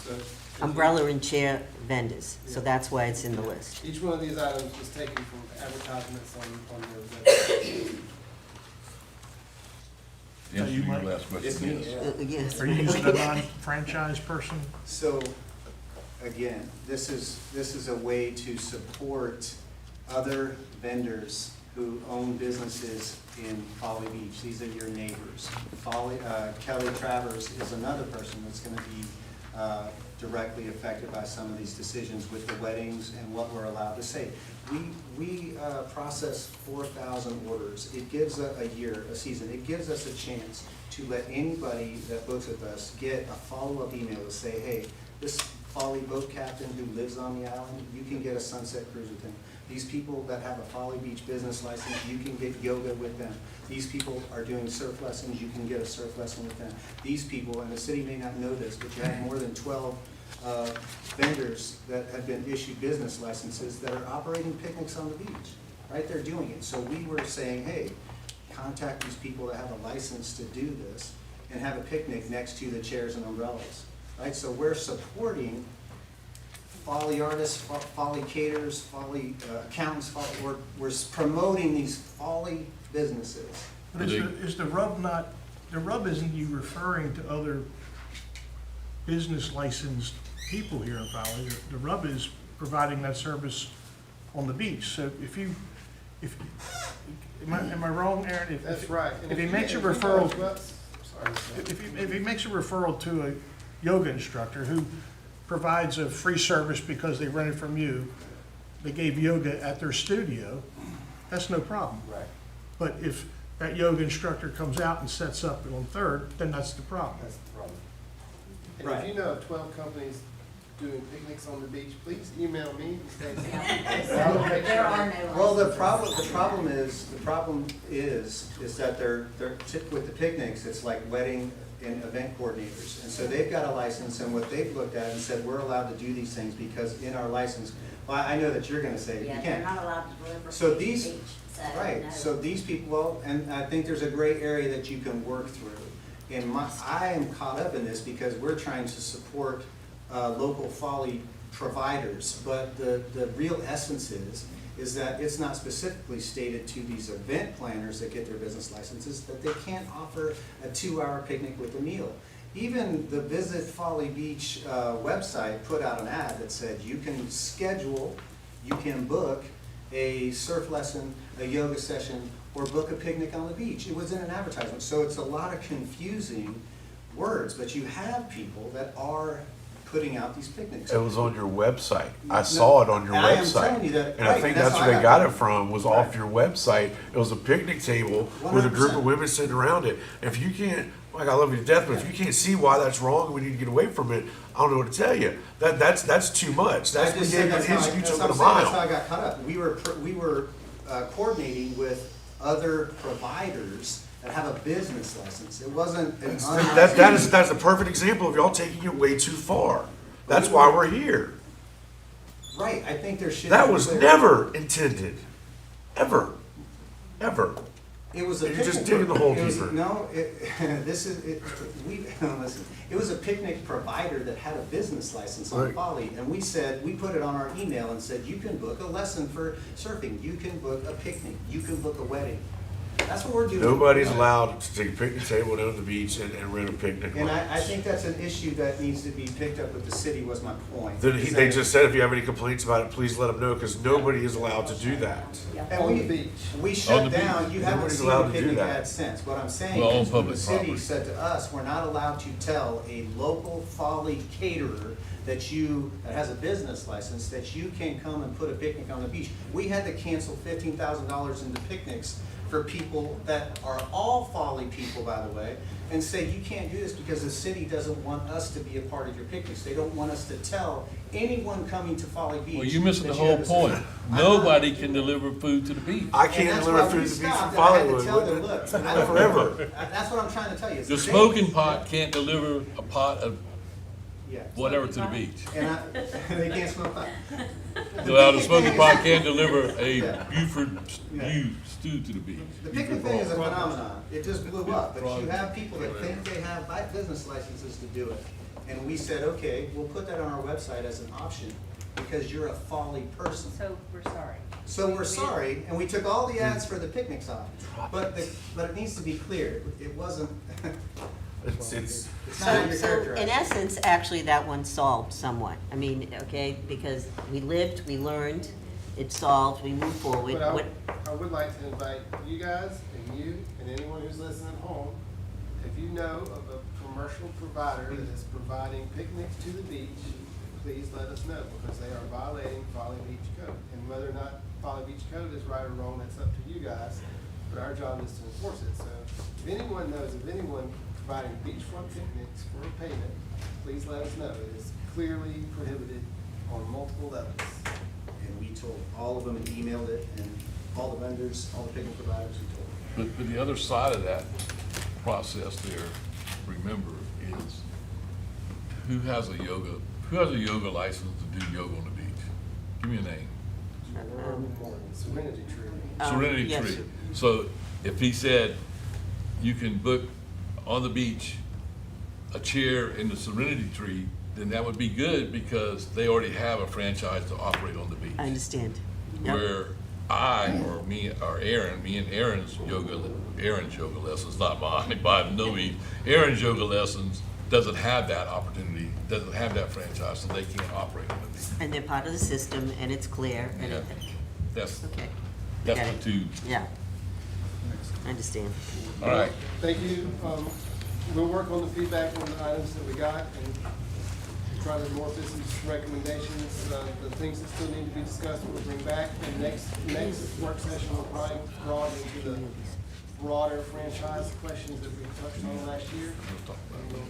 So if you- umbrella and chair vendors, so Yeah. that's why it's in the list. Each one of these items was taken from advertisements on their website. Answer you your might- last question, It's me, yes. yeah. Yes. Are you using a non-franchise person? So, again, this is a way to support other vendors who own businesses in Folly Beach. These are your neighbors. Kelly Travers is another person that's gonna be directly affected by some of these decisions with the weddings and what we're allowed to say. We process 4,000 orders. It gives a year, a season, it gives us a chance to let anybody that books with us get a follow-up email to say, hey, this Folly boat captain who lives on the island, you can get a sunset cruise with him. These people that have a Folly Beach business license, you can get yoga with them. These people are doing surf lessons, you can get a surf lesson with them. These people, and the city may not know this, but you have more than 12 vendors that have been issued business licenses that are operating picnics on the beach, right? They're doing it. So we were saying, hey, contact these people that have a license to do this and have a picnic next to the chairs and umbrellas, right? So we're supporting Folly artists, Folly caterers, Folly accountants, we're promoting these Folly businesses. But is the rub not, the rub isn't you referring to other business licensed people here in Folly. The rub is providing that service on the beach. So am I wrong, Aaron? That's right. And If he you- makes a if you referral, sorry, Mr. if he makes a referral to a yoga instructor who provides a free service because they rented from you, they gave yoga at their studio, that's no problem. Right. But if that yoga instructor comes out and sets up on Third, then that's the problem. That's the problem. And Right. if you know of 12 companies doing picnics on the beach, please email me, Stacy. There are no. Well, the licenses. problem is that they're, with the picnics, it's like wedding and event coordinators. And so they've got a license, and what they've looked at and said, we're allowed to do these things because in our license, well, I know that you're gonna say, you Yeah, can't. they're not allowed to deliver. So food to these- the beach, so, Right, no. so these people, well, and I think there's a gray area that you can work through. And I am caught up in this because we're trying to support local Folly providers. But the real essence is that it's not specifically stated to these event planners that get their business licenses that they can't offer a 2-hour picnic with a meal. Even the Visit Folly Beach website put out an ad that said you can schedule, you can book a surf lesson, a yoga session, or book a picnic on the beach. It was in an advertisement, so it's a lot of confusing words, but you have people that are putting out these picnics. It was on your website. I saw it on your I am website. telling you that- And I right, think that's that's how where I they got got it. it from, was off Right. your website. It was a picnic table with a group 100%. of women sitting around it. If you can't, like, I love you to death, but if you can't see why that's wrong, we need to get away from it, I don't know what to tell you. That's too much. That's I we just gave said an that's how I- inch, you that's took what it a I'm saying, that's how I mile. got caught up. We were coordinating with other providers that have a business license. It wasn't an unlicensed. That's a perfect example of y'all taking it way too far. That's why we're here. Right, I think there should. That be was clear- never intended. Ever. It was a You're just picnic. digging the hole It was- deeper. No, this is, listen, it was a picnic provider that had a business license on Right. Folly, and we put it on our email and said, you can book a lesson for surfing, you can book a picnic, you can book a wedding. That's what we're doing. Nobody's allowed to take a picnic table down to the beach and rent a picnic And I lunch. think that's an issue that needs to be picked up with the city, was my point. Then Is they that- just said, if you have any complaints about it, please let them know, because nobody is allowed to do that. And On we, the beach. we On shut the down, you haven't Nobody's seen allowed the to do picnic that. ad since. What I'm saying Well, on is, when the public city property. said to us, we're not allowed to tell a local Folly caterer that has a business license, that you can come and put a picnic on the beach. We had to cancel $15,000 into picnics for people that are all Folly people, by the way, and say, you can't do this because the city doesn't want us to be a part of your picnics. They don't want us to tell anyone coming to Folly Beach. Well, you're missing that the you whole have a point. certificate. I'm not. Nobody can deliver food to the beach. I And can't that's deliver why food we to the beach stopped, from and I had to Hollywood, tell them, wouldn't it? look, I don't- Forever. That's what I'm trying to tell you. It's The same- smoking pot can't deliver a pot of Yeah. whatever to the beach. And they can't smoke pot. Well, the smoking pot can't deliver a Yeah. Buford Yeah. stew to the beach. The picnic thing is a phenomenon. It just blew up, but you have people that think they have business licenses to do it. And we said, okay, we'll put that on our website as an option because you're a Folly person. So we're sorry. So we're sorry, and we took all the ads for the picnics off. But it needs to be clear, it wasn't, It's, it's not how So, you're so characterized. in essence, actually, that one solved somewhat. I mean, okay, because we lived, we learned, it solved, we moved forward. But What, I would like to invite you guys and you and anyone who's listening at home, if you know of a commercial provider that is providing picnics to the beach, please let us know, because they are violating Folly Beach Code. And whether or not Folly Beach Code is right or wrong, that's up to you guys, but our job is to enforce it. So if anyone knows of anyone providing beachfront picnics for a payment, please let us know. It is clearly prohibited on multiple levels. And we told all of them and emailed it, and all the vendors, all the picnic providers, we told them. But the other side of that process there, remember, is who has a yoga license to do yoga on the beach? Give me a name. Serenity Tree. Serenity yes. Tree. So if he said, you can book on the beach a chair in the Serenity Tree, then that would be good because they already have a franchise to operate on the beach. I understand. Yep. Where me and Aaron's yoga lessons, not mine, by no means, Aaron's yoga lessons doesn't have that opportunity, doesn't have that franchise, so they can't operate on the beach. And they're part of the system, and it's clear, and Yeah. it, That's, okay. that's Got the it. two. Yeah. I understand. All right. Thank you. We'll work on the feedback on the items that we got, and try to morph this into some recommendations. The things that still need to be discussed, we'll bring back. And next work session will probably broaden into the broader franchise questions that we touched on last year. And we'll